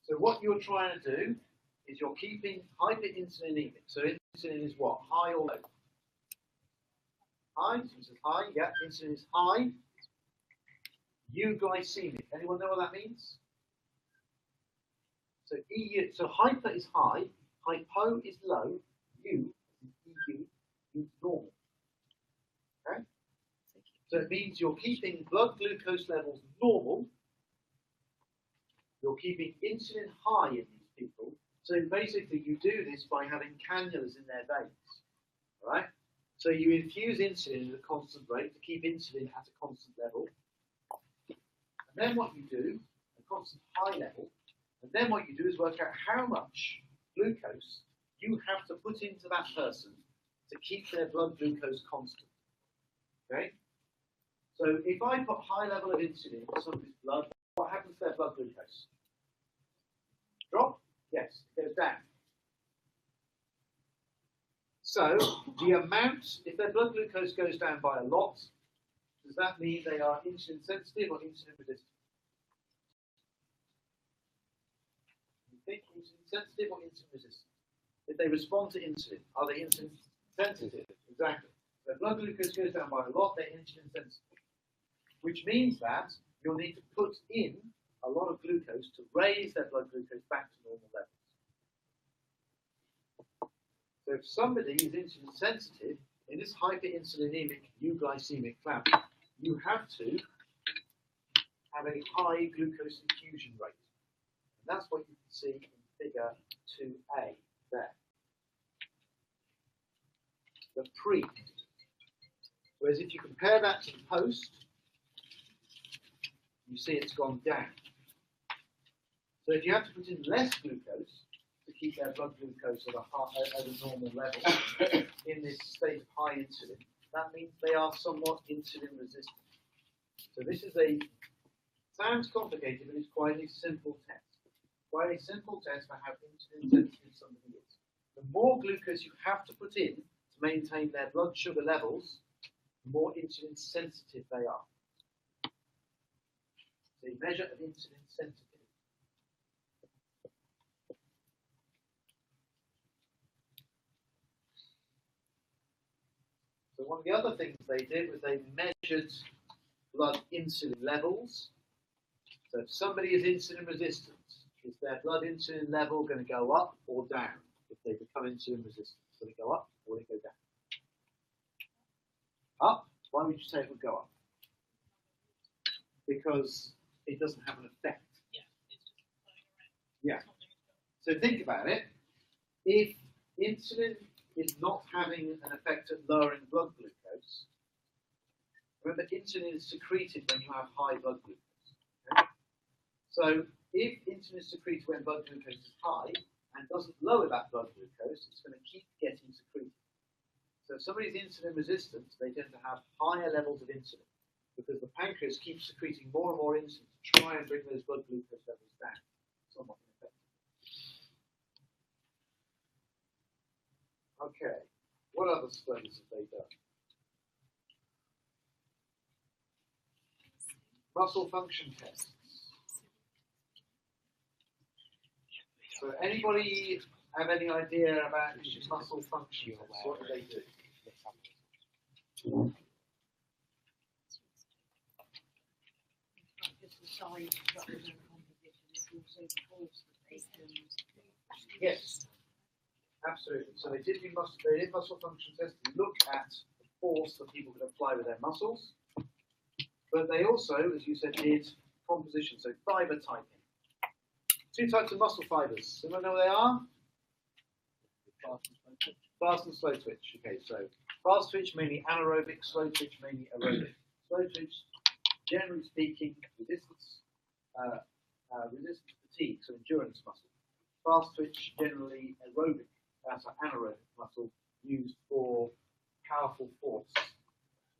So what you're trying to do is you're keeping hyperinsulinemic. So insulin is what? High or low? High. So it says high. Yeah, insulin is high. euglycemic. Anyone know what that means? So so hyper is high, hypo is low, EU means normal. Okay? So it means you're keeping blood glucose levels normal. You're keeping insulin high in these people. So basically you do this by having cannulas in their veins. Alright? So you infuse insulin at a constant rate to keep insulin at a constant level. And then what you do, a constant high level, and then what you do is work out how much glucose you have to put into that person to keep their blood glucose constant. Okay? So if I put high level of insulin into somebody's blood, what happens to their blood glucose? Drop? Yes, it goes down. So the amount, if their blood glucose goes down by a lot, does that mean they are insulin sensitive or insulin resistant? You think insulin sensitive or insulin resistant? If they respond to insulin, are they insulin sensitive? Exactly. So if blood glucose goes down by a lot, they're insulin sensitive. Which means that you'll need to put in a lot of glucose to raise their blood glucose back to normal levels. So if somebody is insulin sensitive, in this hyperinsulinemic euglycemic clamp, you have to have a high glucose infusion rate. And that's what you can see in figure 2a there. The pre. Whereas if you compare that to the post, you see it's gone down. So if you have to put in less glucose to keep their blood glucose at a normal level in this state of high insulin, that means they are somewhat insulin resistant. So this is sounds complicated, but it's quite a simple test. Quite a simple test for how insulin sensitive somebody is. The more glucose you have to put in to maintain their blood sugar levels, the more insulin sensitive they are. It's a measure of insulin sensitivity. So one of the other things they did was they measured blood insulin levels. So if somebody is insulin resistant, is their blood insulin level going to go up or down if they become insulin resistant? Will it go up or will it go down? Up? Why would you say it would go up? Because it doesn't have an effect. Yeah. So think about it. If insulin is not having an effect at lowering blood glucose, remember insulin is secreted when you have high blood glucose. Okay? So if insulin is secreted when blood glucose is high and doesn't lower that blood glucose, it's going to keep getting secreted. So if somebody is insulin resistant, they tend to have higher levels of insulin because the pancreas keeps secreting more and more insulin to try and bring those blood glucose levels down. Somewhat ineffective. Okay, what other studies have they done? Muscle function tests. So anybody have any idea about muscle function tests? What do they do? Yes, absolutely. So they did muscle function tests to look at the force that people could apply with their muscles. But they also, as you said, did composition, so fiber typing. Two types of muscle fibers. Anyone know what they are? Fast and slow twitch. Okay, so fast twitch mainly anaerobic, slow twitch mainly aerobic. Slow twitch, generally speaking, resistance fatigue, so endurance muscle. Fast twitch, generally aerobic, that's an anaerobic muscle used for powerful force.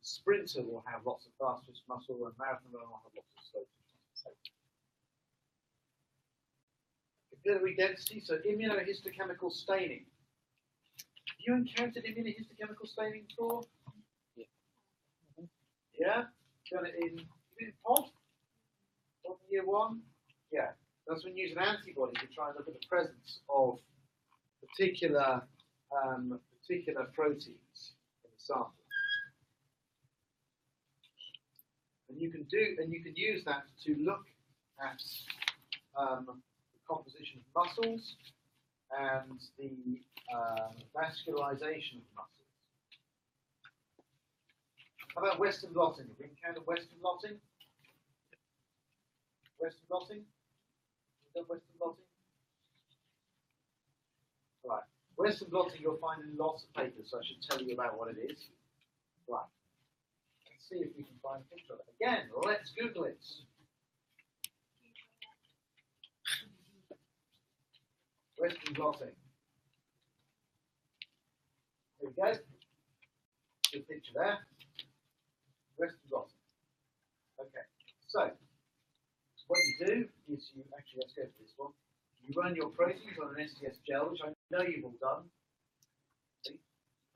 Sprinter will have lots of fast twitch muscle, and marathon runner will have lots of slow twitch muscle. Capillary density, so immunohistochemical staining. Have you encountered immunohistochemical staining before? Yeah. Yeah? Done it in pod? Pod year 1? Yeah. That's when you use an antibody to try and look at the presence of particular proteins in the sample. And you can use that to look at the composition of muscles and the vascularization of muscles. How about Western blotting? Have we encountered Western blotting? Western blotting? Have we done Western blotting? Right. Western blotting you'll find in lots of papers, so I should tell you about what it is. Right. Let's see if we can find a picture of it. Again, let's Google it. Western blotting. There we go. Good picture there. Western blotting. Okay. So, what you do is you actually, let's go to this one. You run your proteins on an STS gel, which I know you've all done. See?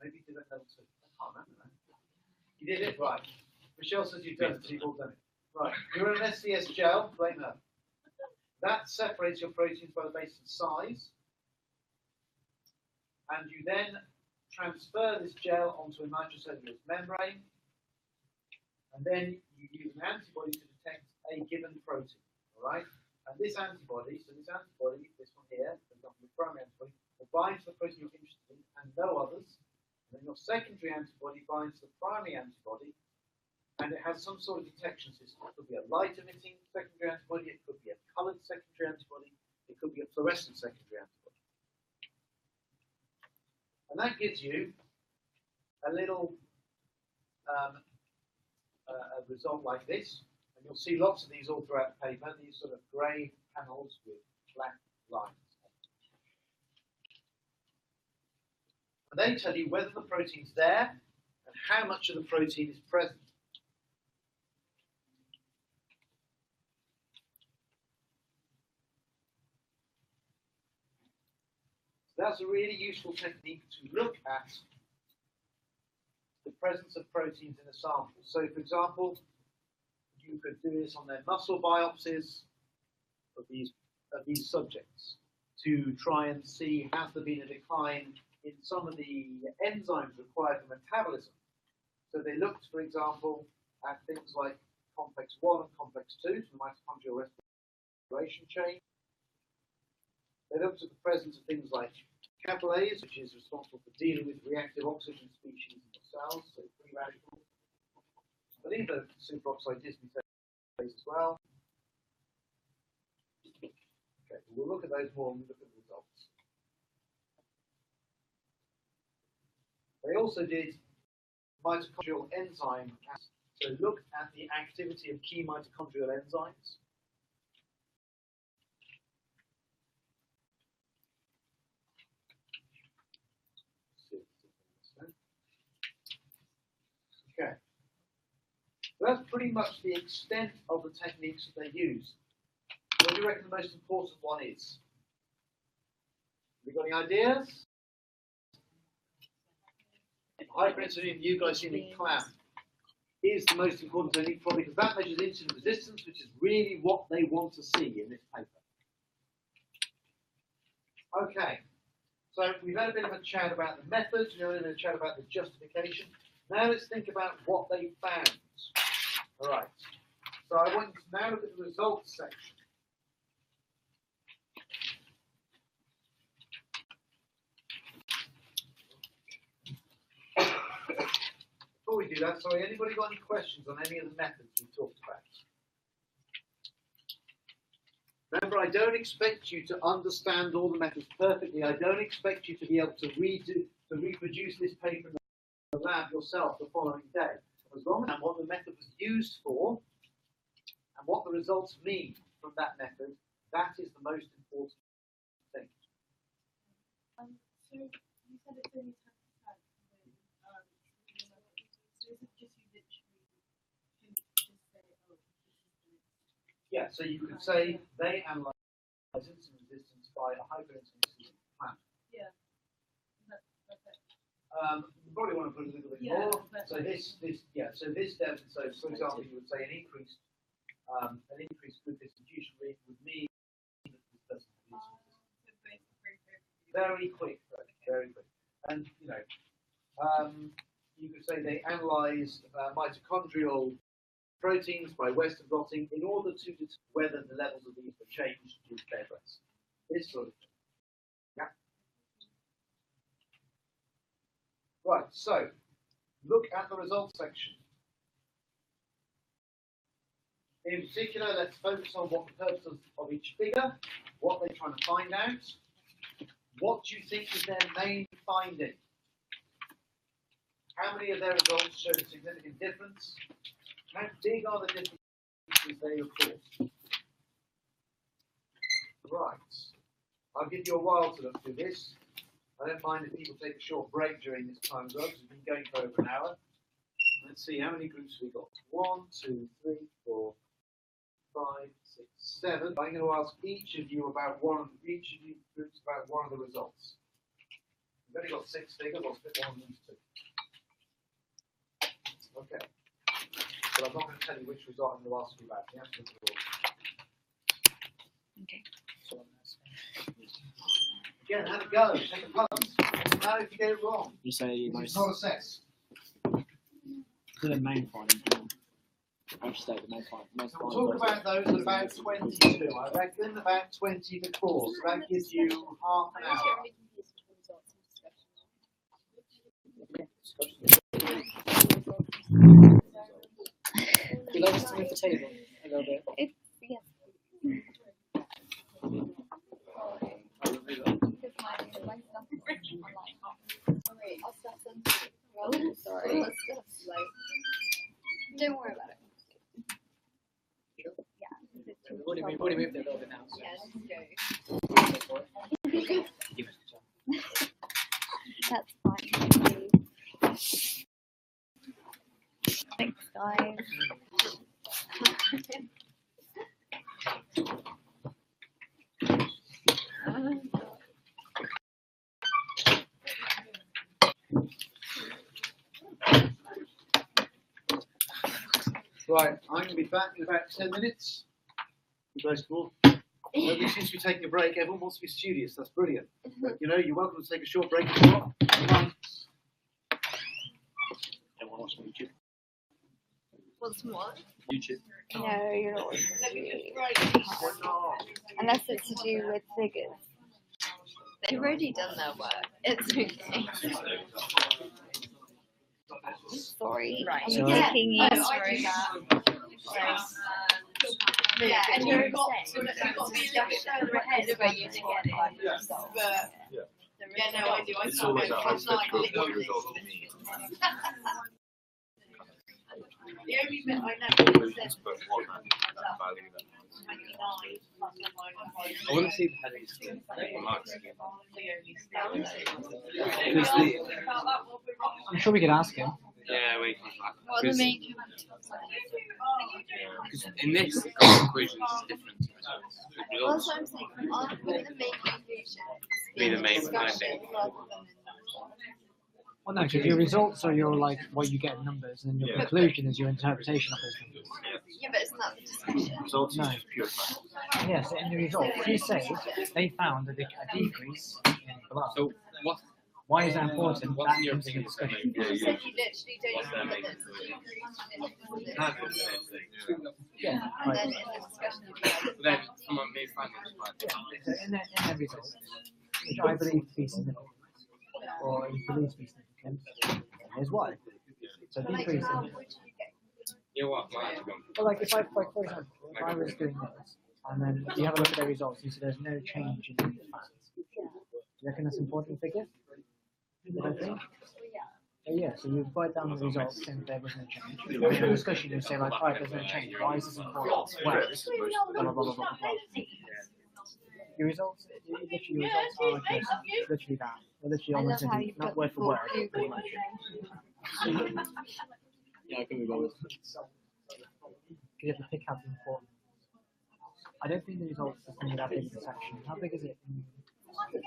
Maybe you did that level 2. I can't remember that. You did it? Right. Michelle says you've done it, so you've all done it. Right. You're on an STS gel, blame her. That separates your proteins by the base and size. And you then transfer this gel onto a nitrocellulose membrane. And then you use an antibody to detect a given protein. Alright? And this antibody, this one here, for example, the primary antibody, will bind to the protein you're interested in and no others. And then your secondary antibody binds to the primary antibody, and it has some sort of detection system. It could be a light emitting secondary antibody, it could be a coloured secondary antibody, it could be a fluorescent secondary antibody. And that gives you a little a result like this. And you'll see lots of these all throughout the paper, these sort of grey panels with black lines. And they tell you whether the protein's there and how much of the protein is present. So that's a really useful technique to look at the presence of proteins in a sample. So, for example, you could do this on their muscle biopsies of these subjects to try and see has there been a decline in some of the enzymes required for metabolism. So they looked, for example, at things like complex 1 and complex 2, so the mitochondrial respiration chain. They looked at the presence of things like catalase, which is responsible for dealing with reactive oxygen species in the cells, so free radicals. I believe the superoxide dismutase as well. Okay, we'll look at those more when we look at the results. They also did mitochondrial enzyme tests to look at the activity of key mitochondrial enzymes. Okay. So that's pretty much the extent of the techniques that they use. What do you reckon the most important one is? Have you got any ideas? Hyperinsulinemia euglycemic clamp is the most important technique, probably because that measures insulin resistance, which is really what they want to see in this paper. Okay, so we've had a bit of a chat about the methods, we've had a bit of a chat about the justification. Now let's think about what they found. All right, so I want you to now look at the results section. Before we do that, sorry, anybody got any questions on any of the methods we talked about? Remember, I don't expect you to understand all the methods perfectly. I don't expect you to be able to reproduce this paper in the lab yourself the following day. As long as what the method was used for and what the results mean from that method, that is the most important thing. So you said it's only 10%. So is it just you literally can just say, oh, this is the Yeah, so you could say they analyze insulin resistance by a hyperinsulinemia clamp. Yeah. That's it. You probably want to put a little bit more. So for example, you would say an increased glucose diffusion rate would mean that this person has insulin. Very quick, very quick. And you could say they analysed mitochondrial proteins by Western blotting in order to determine whether the levels of these were changed due to bed rest. This sort of thing. Yeah. Right, so look at the results section. In particular, let's focus on what the purpose of each figure, what they're trying to find out. What do you think is their main finding? How many of their results showed a significant difference? How big are the differences they report? Right. I'll give you a while to look through this. I don't mind if people take a short break during this time as well, because we've been going for over an hour. Let's see, how many groups have we got? 1, 2, 3, 4, 5, 6, 7. I'm going to ask each of you about each of you groups about one of the results. We've only got 6 figures, I'll split one of these 2. Okay. But I'm not going to tell you which result I'm going to ask you about. You have to look at all. Okay. Again, have a go. Take a punt. Doesn't matter if you get it wrong. You say It's not assessed. the main finding. I'll just say the main finding. We'll talk about those at about 22. I reckon about 20 to 4. So that gives you half an hour. You like us to move the table a little bit? It's, yeah. Sorry. Don't worry about it. Yeah. We've already moved it a little bit now. So. That's fine. Thanks, guys. Right, I'm going to be back in about 10 minutes. You guys cool? Nobody seems to be taking a break. Everyone wants to be studious. That's brilliant. But, you know, you're welcome to take a short break if you want. Everyone watching YouTube? What's more? YouTube. No, you're not. Unless it's to do with figures. They've already done their work. It's okay. Sorry. Right. I'm So- taking you. I wrote that. Yeah, and you've got discussion ahead where you get it. But yeah, no, I do. I It's can't always go that for aspect of what the literally. results mean. The only bit I know Conclusions, but what value that I want to see the headings. I'm sure we could ask him. Yeah, we can. What are the main Because in this, the conclusion is different. Well, that's what I'm saying. Wouldn't the main conclusion Be the main discussion finding. rather than Well, no, because your results are your like what you get in numbers, and your Yeah. conclusion is your interpretation of those numbers. yeah, but isn't that the discussion? Results No. is just pure fact. Yes, in the result, if you say they found a decrease in blood, So, what? why is that important? What's That your comes into opinion? discussion. You said you literally don't What's their know main that conclusion? Yeah, and then right. in the discussion you be like, Then someone may find this right. So in the result, which I believe to be significant, or you believe to be significant, here's why. So like, decrease how in. would you get? You know what? Mine's gone. Well, like if I, like for example, if I was doing this, and then you have a look at the results, you see there's no change in the fat. Do you reckon that's an important figure? You don't think? Yeah, so you write down the results saying there was no change. In a discussion, you say like, alright, there's no change. Why is this important? Well, blah, blah, blah, blah, blah, blah. Your results, literally, your results are just literally that. They're literally I almost love how you not put word for word, the pretty much. Yeah, I can be bothered. You have to pick out the important. I don't think the results are something that big in the section. How big is it?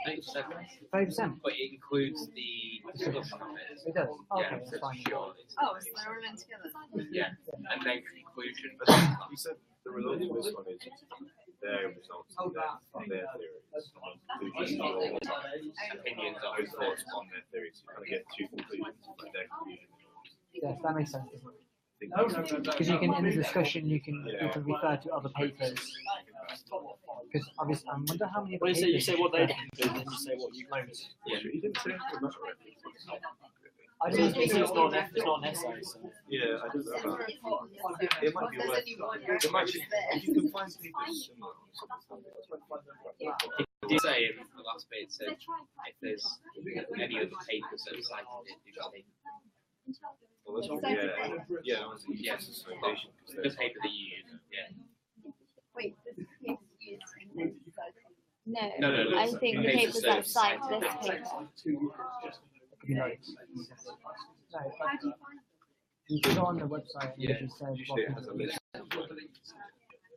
87. 30%. But it includes the discussion of it. It does. Oh, Yeah, okay, so that's fine. it's short. Oh, so they're all in together. Yeah, and then conclusion. You said the result of this one is their results on their theories. Conclusions are all Opinions of those thoughts on their theories. You kind of get two conclusions, like their conclusion. Yes, that makes sense, doesn't it? think Because you can, in the discussion, you can refer to other papers. Because obviously, I wonder how many. Well, Papers you say what they refer do, and then you say what you claim. Yeah, you didn't say anything about references. I don't know. It's not an essay. So. Yeah, I don't know about that. It might be There's worth. only one It might be, reference if you can find papers similar on something, that's why find that. It did say in the last bit, it said if there's any other papers that have cited it, you should take Well, that's what, yeah, ones that you use as citation. the paper that you use. Yeah. Wait, this is used in this No, No, I think the papers that cite this paper. Could be notes. No, but you can go on the website and you can say Usually it has a list.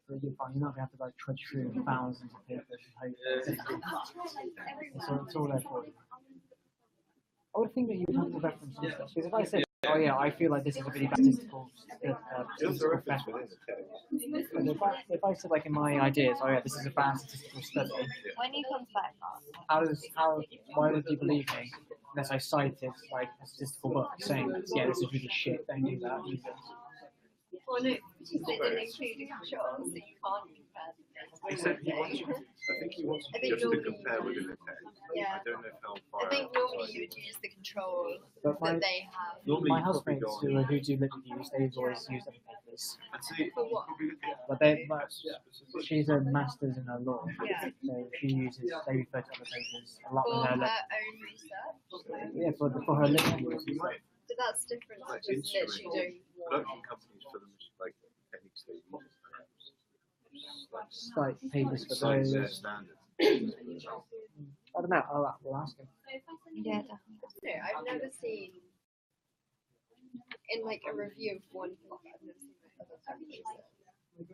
really fun. You're not going to have to like trudge through thousands of papers and hope. It's all there for you. I would think that you would have to reference this stuff. Because if I said, oh yeah, I feel like this is a really bad statistical reference within the text. but if I said like in my ideas, oh yeah, this is a bad statistical study, When he comes back, why would you believe me unless I cited like a statistical book saying, yeah, this is really shit, don't do that. Use it. Well, no, because they didn't include a control, so you can't compare. He said he wants you. I think he wants I you think just to normally compare within the text. Yeah. I don't know how I far. think normally you would use the control But that they have. Normally my you probably housemates go who on. do lit reviews, they've always used other papers. And see, For what? But she's a master's in her law, Yeah. so she uses, they refer to other papers a lot For in her her own research. yeah, for her lit reviews. you might But that's different to like just literally doing one. production companies for them like techniques they use. Like papers for Cite those. their standards. I don't know, we'll ask him. yeah, definitely. No, I've never seen in like a review of one book. I've never seen like other papers.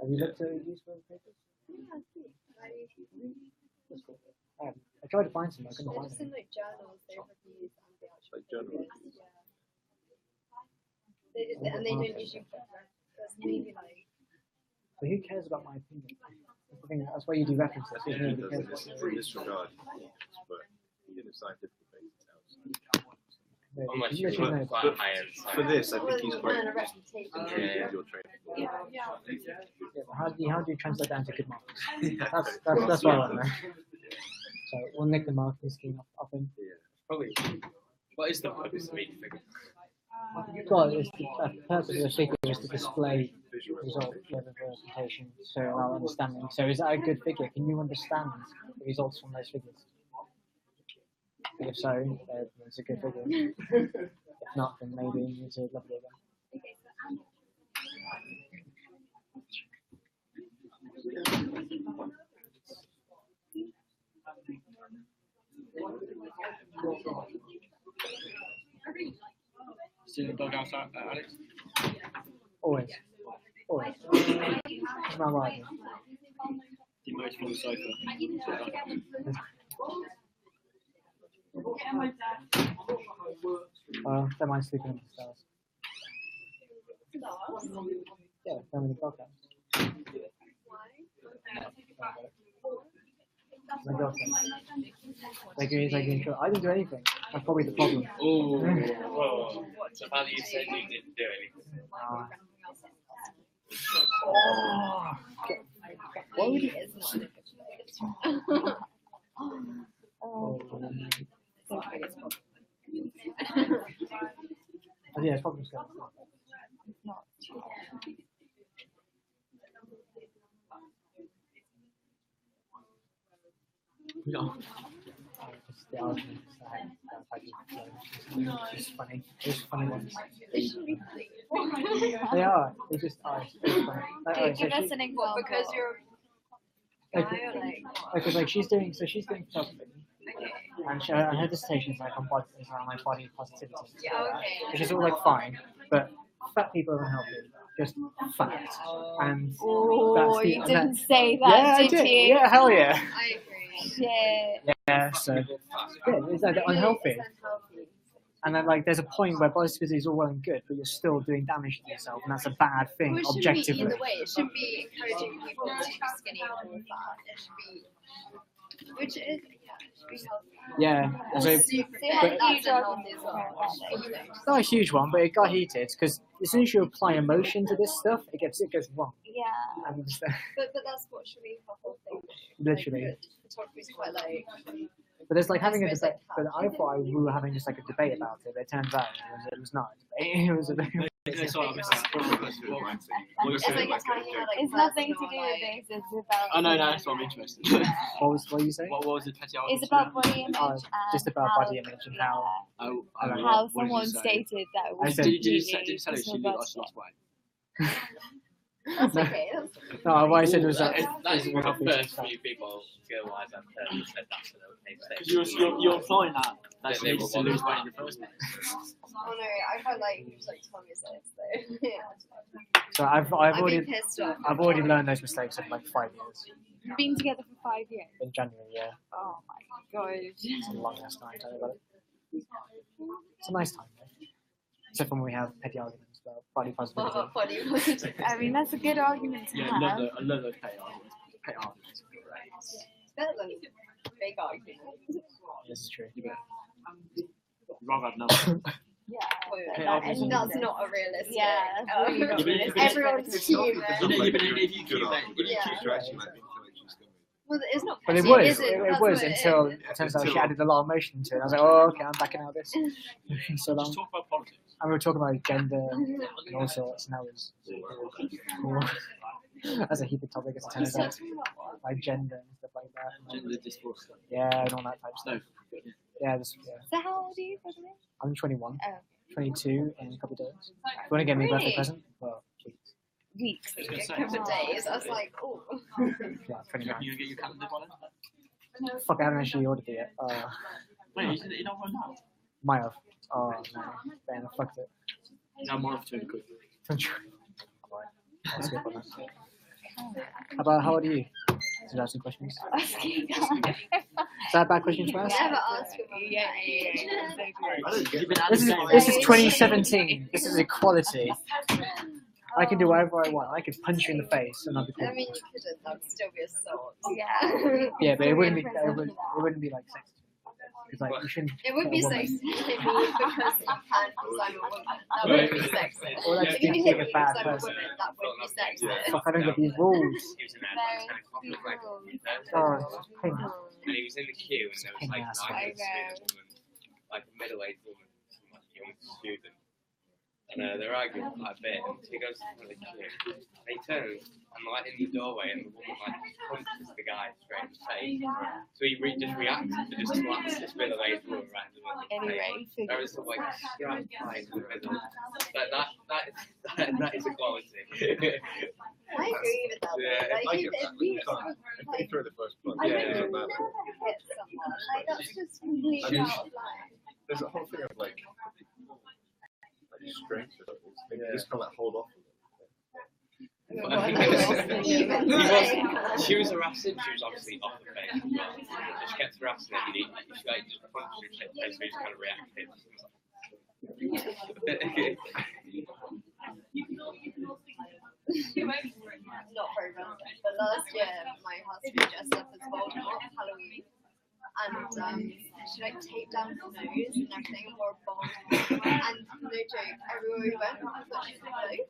Have you looked at reviews for other papers? Yeah, I see. That's cool. I tried to find some, I couldn't They're find just in them. like journals, they reviews and the actual Like journals. papers, yeah. They did, and they don't usually put there's maybe like But who cares about my opinion? That's the thing, that's why you do references. Yeah, Who it really does cares? in this regard, but in a scientific basis No, Unless you you're should know. quite high end. For this, I think he's well, quite and a reputation. intrigued with your training. Yeah. Yeah, but how do you translate down to good marks? That's what I want to know. So we'll nick the marking scheme up in. Probably. What is the purpose of each figure? Well, it's the purpose of the figure is to display results of the representation, so our understanding. So is that a good figure? Can you understand the results from those figures? If so, then it's a good figure. If not, then maybe you need to level it again. See the dog outside, Alex? Always. Always. It's my rival. The most from the sofa. Don't mind sleeping on the stairs. Yeah, don't really dog house. My girlfriend. Like, I didn't do anything. That's probably the problem. Oh, whoa. So how do you say you didn't do anything? Oh, why would you? Oh, yeah, it's probably good. No. Just the arguments it's funny. It's funny ones. They are. They just are. It's funny. Okay, give us an example. Because you're Because like she's doing photography, and her dissertation is like on body, is on like body positivity, which is all like fine, but fat people are unhealthy, just fact, and Oh, that's the, you and didn't that- say yeah, that, I did did. you? Yeah, hell yeah. I agree. Shit. Yeah, so yeah, it's like they're unhealthy, and then like there's a point where body positivity is all well and good, but you're still doing damage to yourself, and that's a bad thing Well, it shouldn't objectively. be either way. It should be encouraging people to be skinny or fat. It should be, which is, yeah, it Yeah. And so, So you had but- a huge argument as well. not a huge one, but it got heated because as soon as you apply emotion to this stuff, it goes wrong. Yeah. And But that's what should be the whole thing. literally. Like, photography's quite like. But it's like having a It's debate. like But I thought we were having just like a debate about it. But it turns out it was not a debate. It was a debate. It's like a tiny like. It's nothing to do personal, with like, this. It's about. Oh no, that's what I'm interested. What were you saying? What was the petty argument? It's about body image. Oh, and just about how, body image and how. Oh, I don't know. how what did someone you say? stated that it I was said- Did you say really that she personal looked like about she lost weight? That's okay. That's No, what I said was that. That's is one what of the I first few people skill-wise I've heard who said that's an okay Because statement. you're implying that That she they needs to were lose weight in the first place. oh no, I quite like Tommy says though. Yeah. So I've I'd already be pissed off. I've already learned those mistakes in like 5 years. You've been together for 5 years. In January, yeah. Oh my god. It's a long ass time. Tell you about it. It's a nice time, though. Except when we have petty arguments about body What positivity. about body positive? I mean, that's a good argument to Yeah, have. I love those petty arguments. Petty arguments. It's better than big arguments. This is true. You'd rather have none. Yeah. Hey, That- obviously. that's not a realistic. Yeah, that's really not realistic. realistic. Everyone's human. If you keep that, Well, it's not. But it petty, was. is It That's was what until is. it turns out she added a lot of emotion to it. I was like, oh, okay, I'm backing out of this. So long. just talk about politics. And we were talking about gender and all sorts, and that was cool. That's a heated topic, as it turns out. Like gender and stuff like that. Gender dysphoria. Yeah, and all that type of No. stuff. Yeah, this, yeah. So how old are you, by the way? I'm 21, Oh, 22 in a couple of days. If you want to get me a birthday Really? present? Well, please. weeks. I was gonna say. A couple of days. I was like, oh. Yeah, You 29. get your calendar by then? Fuck, I haven't actually ordered it yet. Wait, you don't want that? Might have. Oh, no. Damn, I fucked it. No, more of 2 and good. I'm trying. Alright, I'll skip on that. How old are you? Did you ask some questions? Is that a bad question to ask? Never ask him. Yeah. You've been This is 2017. This is equality. I can do whatever I want. I could punch you in the face and I'll be cool. I mean, you couldn't. That would still be assault. Yeah. Yeah, but it wouldn't be. It wouldn't be like sex. It's like you shouldn't. It would be a woman. sexy because you can, because I'm a woman. That would be sexy. Well, that's If you being hit a me bad because I'm a person. woman, that would be sexy. Fuck, I don't get these rules. He was in there at like 10 o'clock, Oh, pain. and he was in the queue, and there was like an argument between a woman, like a middle-aged woman, and like a young student, and they're arguing quite a bit. And he goes to the queue, and he turns, and like in the doorway, and the woman like punches the guy straight in the face. So he just reacts to just slaps this middle-aged woman right in the middle of the Anyway, face. There is some like scrap right in the middle. That is equality. I agree with that. Yeah, Like, I if get that. you You can't. If you throw the first punch, I it would doesn't never matter. hit someone. Like, that's just completely I mean, out of line. There's a whole thing of like strength. They just kind of like hold off. But I think it was, she was harassing, she was obviously off the face as well. So she kept harassing him, and she like just punched her straight in the face, so he just kind of reacted. Not very relevant. But last year, my husband dressed up as Voldemort for Halloween. And she like taped down her nose and everything and wore a bald head. And no joke, everywhere we went, I thought she was blue.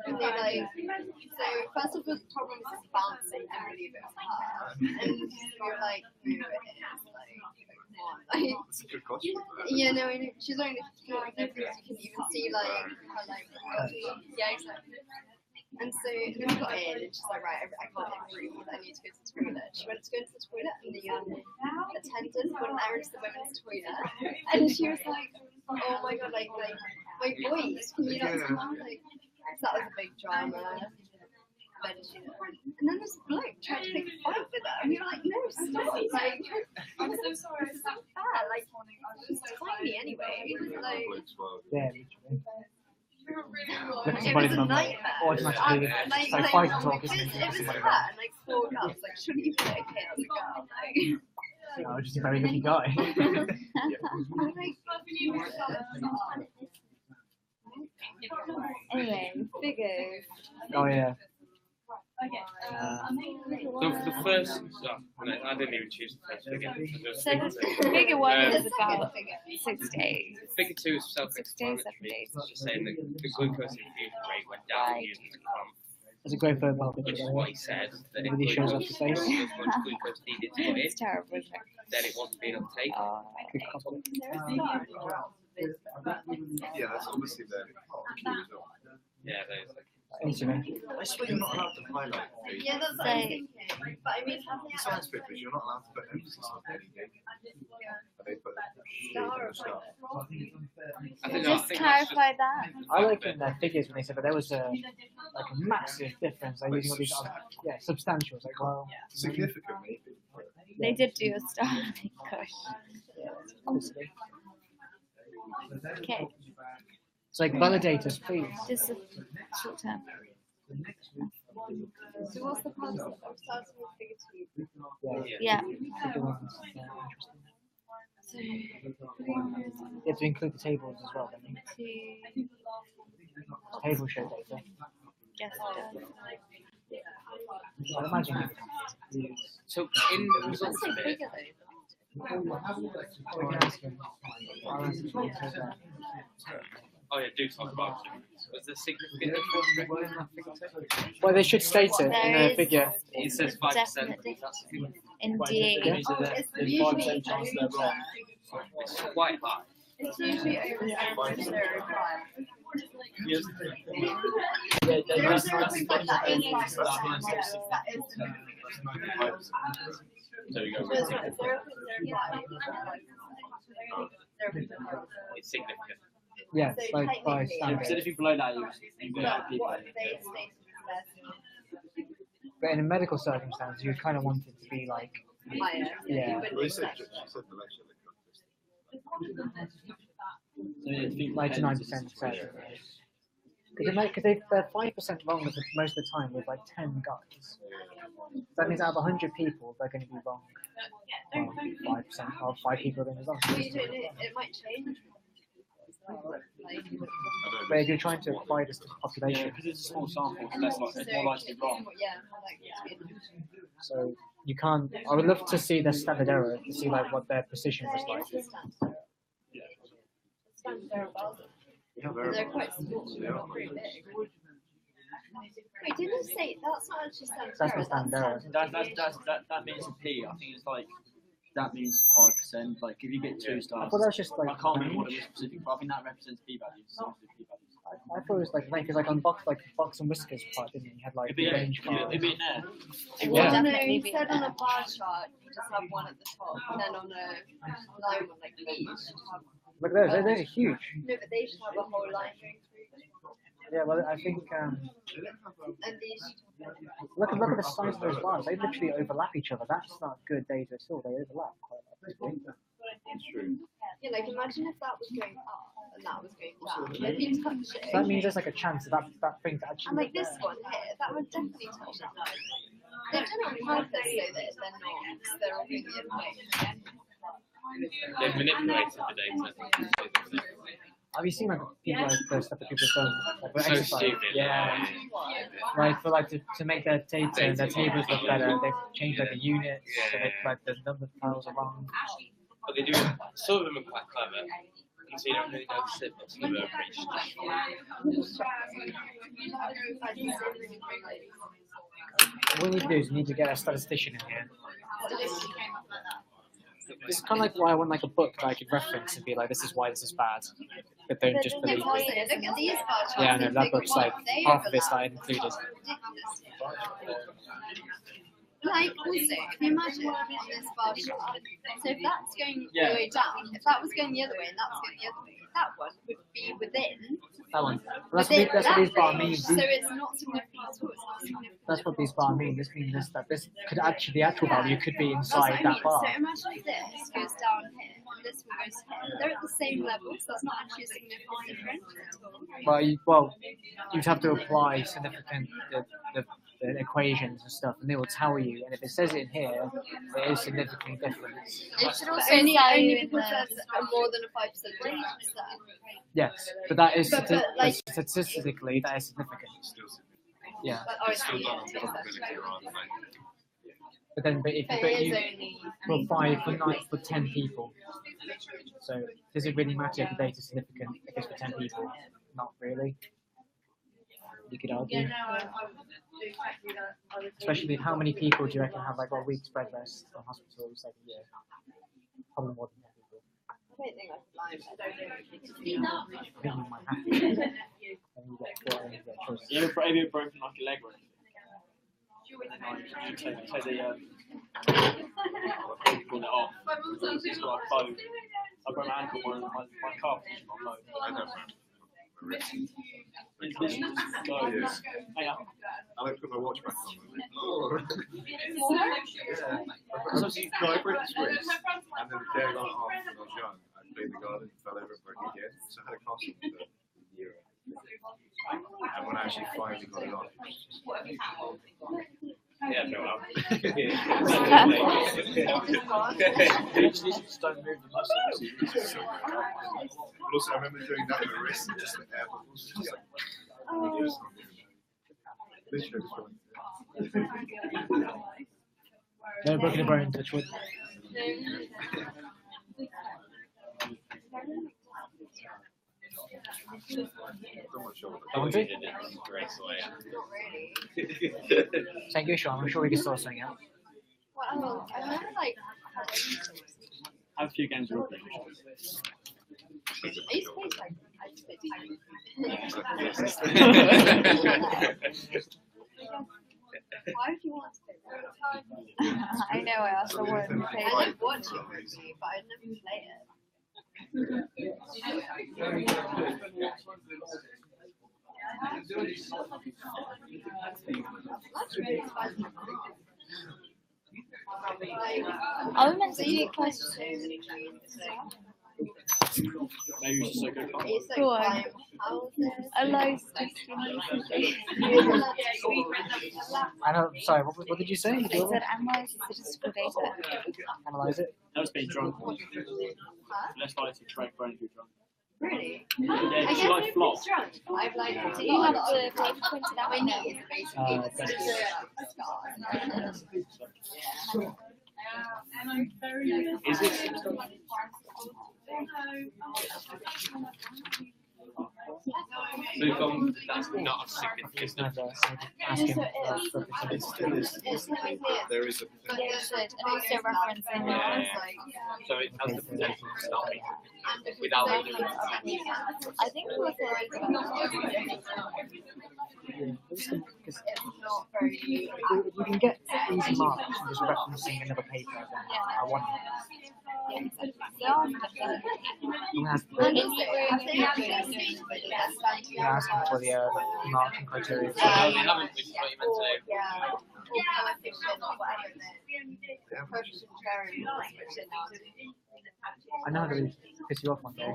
And they like, so first of all, the problem was this bouncing, I didn't believe it was her. And we were like, no, it is. Like, come on. Like, It's a good costume. yeah, no, I know. She's wearing a skirt and everything, so you can even see like her like yeah, exactly. And so then we got in and she's like, right, I can't breathe, I need to go to the toilet. She went to go to the toilet and the attendant wouldn't let her into the women's toilet. And she was like, oh my god, like my voice, can you not come on? Like, so that was a big drama. And then this bloke tried to pick a fight with her, and we were like, no, stop. Like, I'm so sorry. it's not fair. Like, she's tiny anyway. Like, Yeah, literally. Look at it somebody's was a mum, like, nightmare. automatically. It's like fight and talk, it isn't it? was her and like 4 girls. Like, shouldn't you be okay as a girl? Like, No, just a very lucky guy. I'm like, Anyway, figures. Oh yeah. So for the first, I didn't even choose the first figure. So figure one is about 6 days. Figure 2 is 6 days, 7 self-explanatory. days. It's just saying that the glucose infusion rate went down using the pump, There's a great photo of which is what he said. That if Really shows off glucose, the face. as much glucose needed to get It's in, terrible, isn't it? then it wasn't being uptaken. Oh, Good couple. Yeah, that's obviously the key result. Yeah, those. Insulin. I swear you're not allowed to highlight things. Yeah, that's what I'm thinking. But I mean, have In science papers, you're not allowed to put emphasis on anything. But they put the stuff. I think just that's clarify that. I like in their figures when they said that there was a massive difference. Like using all these substantials. Like, well, Significantly. They did do a star. Gosh. obviously. Okay, It's like validators, please. just a short term. So what's the concept of starting with figure 2? Yeah. Yeah. Figure ones, So, You have to include the tables as well, don't you? Table show data. guess it does. I'd imagine. So in the results of it, oh yeah, do talk about it. Was there significant difference reckoned in that figure 2? Well, they should state it in There their is figure. It says 5%. definite That's good. Indeed. Yeah. It's usually over. It's quite high. It's usually over 0.05. Yes. There is 0.5 that is 5%. That is There you go. There's 0.05. It's significant. Yeah, like by Yeah, standard. because anything below that, you go out people. What they stated was But in a medical circumstance, you kind of want it to be like, higher. Yeah. You wouldn't Well, they said, expect she said the lecture that So yeah, think 99% said. Because they're 5% wrong most of the time with like 10 guys. That means out of 100 people, they're going to be wrong. Well, 5% of 5 people are going to be wrong. Well, you don't know, it might change. Like, But if you're trying to apply this to the Yeah, population, because it's a small sample, so that's like, it's more likely to be wrong. Yeah, more likely to be. so you can't. I would love to see their standard error to see like what their precision was like. Standard error bars. Yeah, They're quite small, they're not very big. Wait, didn't you say that's not actually standard That's error? not standard error. That means a P. I think it's like, that means 5%. Like, if you get 2 I stars, thought that was just like. I can't remember what it was specific, but I think that represents P values. I thought it was like because like on box and whiskers part, didn't you? You had like It'd be, range yeah, cards. it'd be in there. Yeah. No, Definitely be instead there. on a bar chart, you just have one at the top, and then on a line one like these, you should have. Look at those, they're huge. No, but they should have a whole line going through. Yeah, well, I think And these should have. look at the size of those bars. They literally overlap each other. That's not good data at all. They overlap quite a bit. It's true. Yeah, like imagine if that was going up and that was going down. If you touch it. So that means there's like a chance that thing's actually. And like this one here, that would definitely touch that line. They've done it on purpose so that they're not, because they're all going the other way. They've manipulated the data. Have you seen like people like the stuff that people have done like for So exercise? stupid. Yeah. Like for like to make their data and their tables look better, they've changed like the units, so they like the number files are wrong. But they do. Some of them are quite clever. And so you don't really know the symbols. Some of them are pretty stupid. What we need to do is we need to get a statistician in here. It's kind of like why I want like a book that I could reference and be like, this is why this is bad, but don't just believe Look me. at these bar charts. Yeah, I know that book's like They half of it's overlap. that I included. Like, also, can you imagine on this bar chart? So if that's going Yeah. the way down, if that was going the other way and that's going the other way, that one would be within. That one. Well, within that's what that these bar range, means. So it's not significant at all. It's not significant. That's what these bar mean. This means that this could actually, the actual value could be That's what inside I that mean. bar. So imagine if this goes down here and this one goes here. They're at the same level, so that's not actually a significant difference at all. Well, you'd have to apply significant the equations and stuff, and they will tell you. And if it says it in here, it is significantly different. It should also Only, tell you only in because the there's more than a 5% difference there. Yes, but that is But, like- statistically that is significant. Yeah. Oh, It's still done on probability rather than But then, but if But but it is you only. for 10 people, so does it really matter if the data is significant if it's for 10 people? Not really. You could argue. Especially how many people do you reckon have like a week's bed rest on hospitals like a year? Probably more than 10 people. I don't think that's blind. I think you might have to. And you get caught and you get choices. You ever broken like a leg or anything? Take the pull it off. It's got a bone. I broke my ankle on my calf was not low. I don't know. It's literally just goes. Yes. Hey, I like put my watch back on. because obviously No, I broke this wrist, and then the day I got it off when I was young, I played the garden, fell over and broke it again. So I had a cast on for a year. And when I actually finally got it off, it was just Yeah, no, I'm. you just don't move the muscles. But also, I remember doing that with a wrist and just the air bubbles. Just like, literally just No broken a bone, touch wood. Not Thank you, Sean. I'm sure we can sort something out. Well, I remember like. Have a few games of rugby. I used to play like. I used to play Why would you want to play that? I know, I also wanted to play I never watched it rugby, but I'd never play it. That's really fun. I was meant to do a question. Maybe you should go. It's like Go on. climb houses. A low I know. Sorry. What did you say? They said analyze the statistical data. Analyze it. That was being drunk. Less likely to trade brain if you're drunk. Really? Yeah, I she guess like I'm flop. drunk. I've like. Do you have the paper printed out? My knee is basically thanks. just a scar. Is it? Move on. That's not a significant. Never ask him. It still is. There is a But Yeah, you should. And also referencing Yeah. it. So it has the potential to stop it without I doing think it was Because It's not very. you can get easy marks from just referencing another paper. Then I want you have to And is it I really think that's you ask him for the marking criteria. So how you haven't, which is what you meant to do. Yeah. Coefficient or whatever it is. Coefficient variable, which is not. I know how to piss you off one day.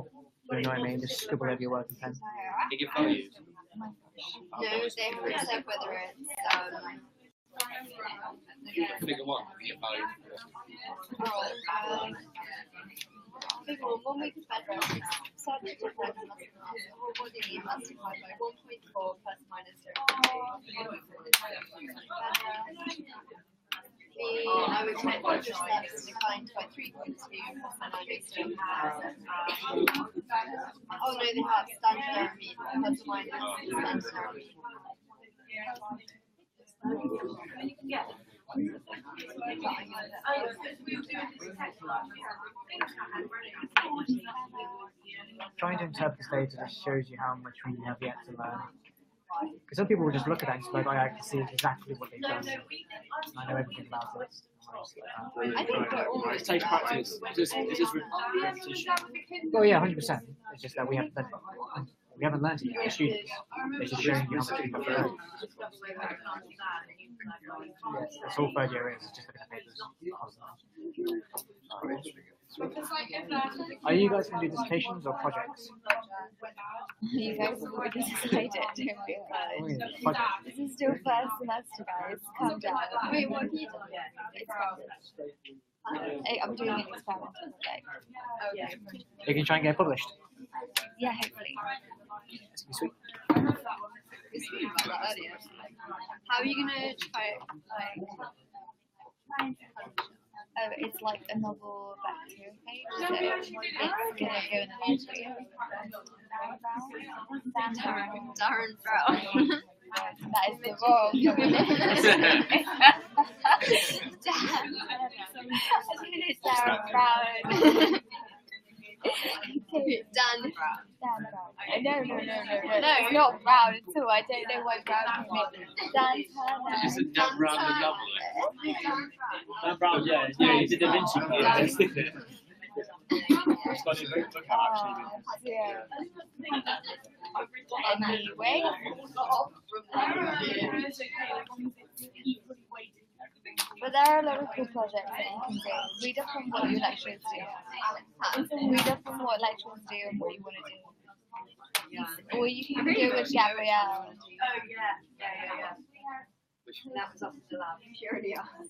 You know what I mean? Just scribble over your work and pen. You give values. No, they haven't said whether it's Figure one, you give values. When we compare them, subject to plus what do you mean? That's divided by 1.4 plus minus 0.2. I would check what your steps declined by 3.2 plus minus 0.2. Oh no, they have standard error mean plus or minus standard error mean. Trying to interpret this data just shows you how much we have yet to learn. Because some people will just look at that and just be like, I can see exactly what they've done. I know everything about it. I think we're all It takes practice. It's just repetition. Oh yeah, 100%. It's just that we haven't learned it yet. The students, they're just showing you how much we have learned. Yeah, that's all third year is. It's just looking at papers. Are you guys going to do dissertations or projects? You guys have already decided, don't feel Oh, bad. yeah, projects. This is still first semester, guys. Calm down. Wait, what have you done? I'm doing an experimental project. Okay. You can try and get it published. Yeah, hopefully. That's gonna be sweet. We were speaking about that earlier. How are you gonna try it? Oh, it's like a novel bacteriophage, so it's gonna go in the laundry. Darren Brown. That is the wrong Darren Brown. Dan Brown. Dan Brown. No, it's not Brown at all. I don't know why Brown came in. Dan Turner. Is it Dan Brown the novelist? Dan Brown, yeah, he did Da Vinci Code. It's got a great book out actually. Yeah. Anyway. But there are a lot of cool projects that you can do. Read up on what your lecturers do. Read up on what lecturers do and what you want to do. Yeah. Or you can do it with Gabrielle. Oh yeah. That was up to the lab. Purely us.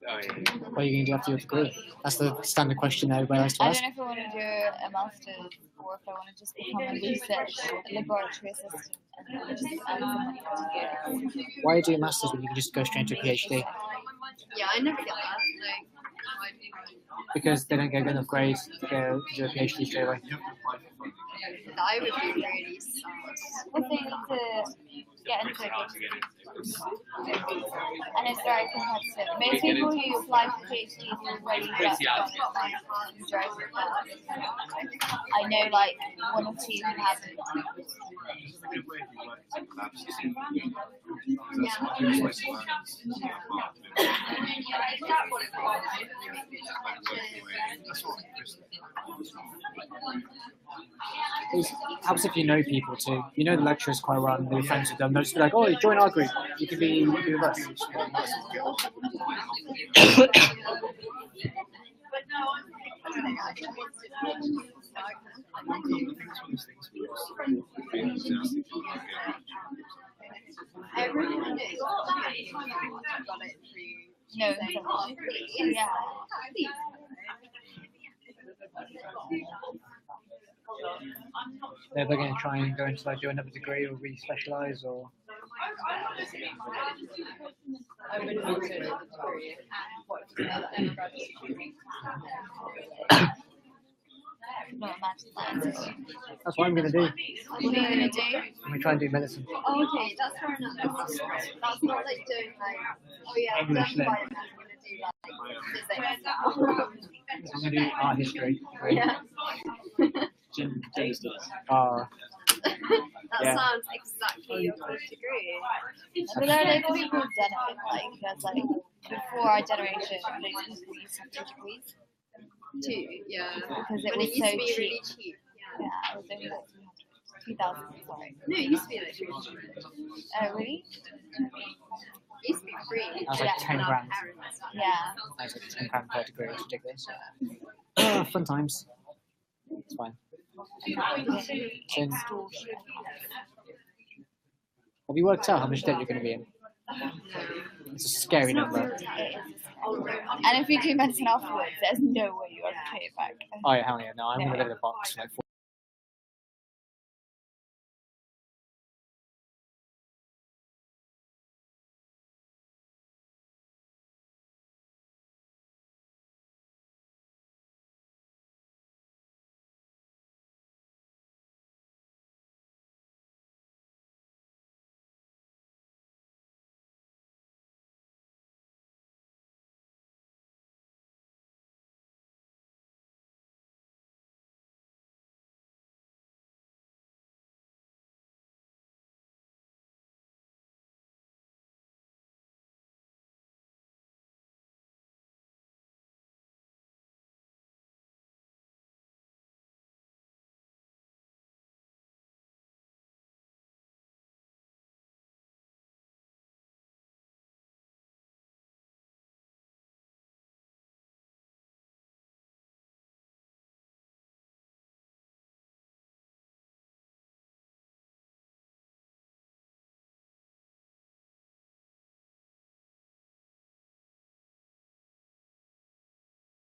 Oh, yeah. What are you going to do after your degree? That's the standard question everybody likes to I ask. don't know if I want to do a master's or if I want to just become a research laboratory assistant and then just earn some money to do. Why do a master's when you can just go straight to a PhD? Yeah, I never get that. Like, why do you- Because they don't get good enough grades to go do a PhD straight away. I would be really sad. What they need to get into it. And it's very competitive. Most people who apply for PhDs already get I know like one or two who haven't. It helps if you know people too. You know the lecturers quite well and you're friends with them. They'll just be like, oh, join our group. You can be with us. Everyone is got it through. No, yeah. They're going to try and go into like do another degree or re-specialise or. I would love to do the degree and what Not imagine that. That's what I'm going to do. What are you going to do? I'm going to try and do medicine. Oh, okay, that's fair enough. That's not like doing like, oh yeah, I've done English then. biomech, I'm gonna do like physics now. I'm going to do art history. Yeah. James does. That Yeah. sounds exactly your degree. But there are loads of people who've done it. Like, there's like, before our generation, loads of people used to have 2 degrees. 2, yeah. Because it When was it used so to be cheap. really cheap. Yeah, it was only like 2,000, sorry. No, it used to be like 300. Oh, really? It used to be free. That was like 10 when our grand. parents- Yeah. That's like 10 pound per degree. It's ridiculous. Fun times. It's fine. So, have you worked out how much debt you're going to be in? It's a scary number. And if you do medicine afterwards, there's no way you're going to pay it back. Oh yeah, hell yeah. No, I'm going to live in a box for like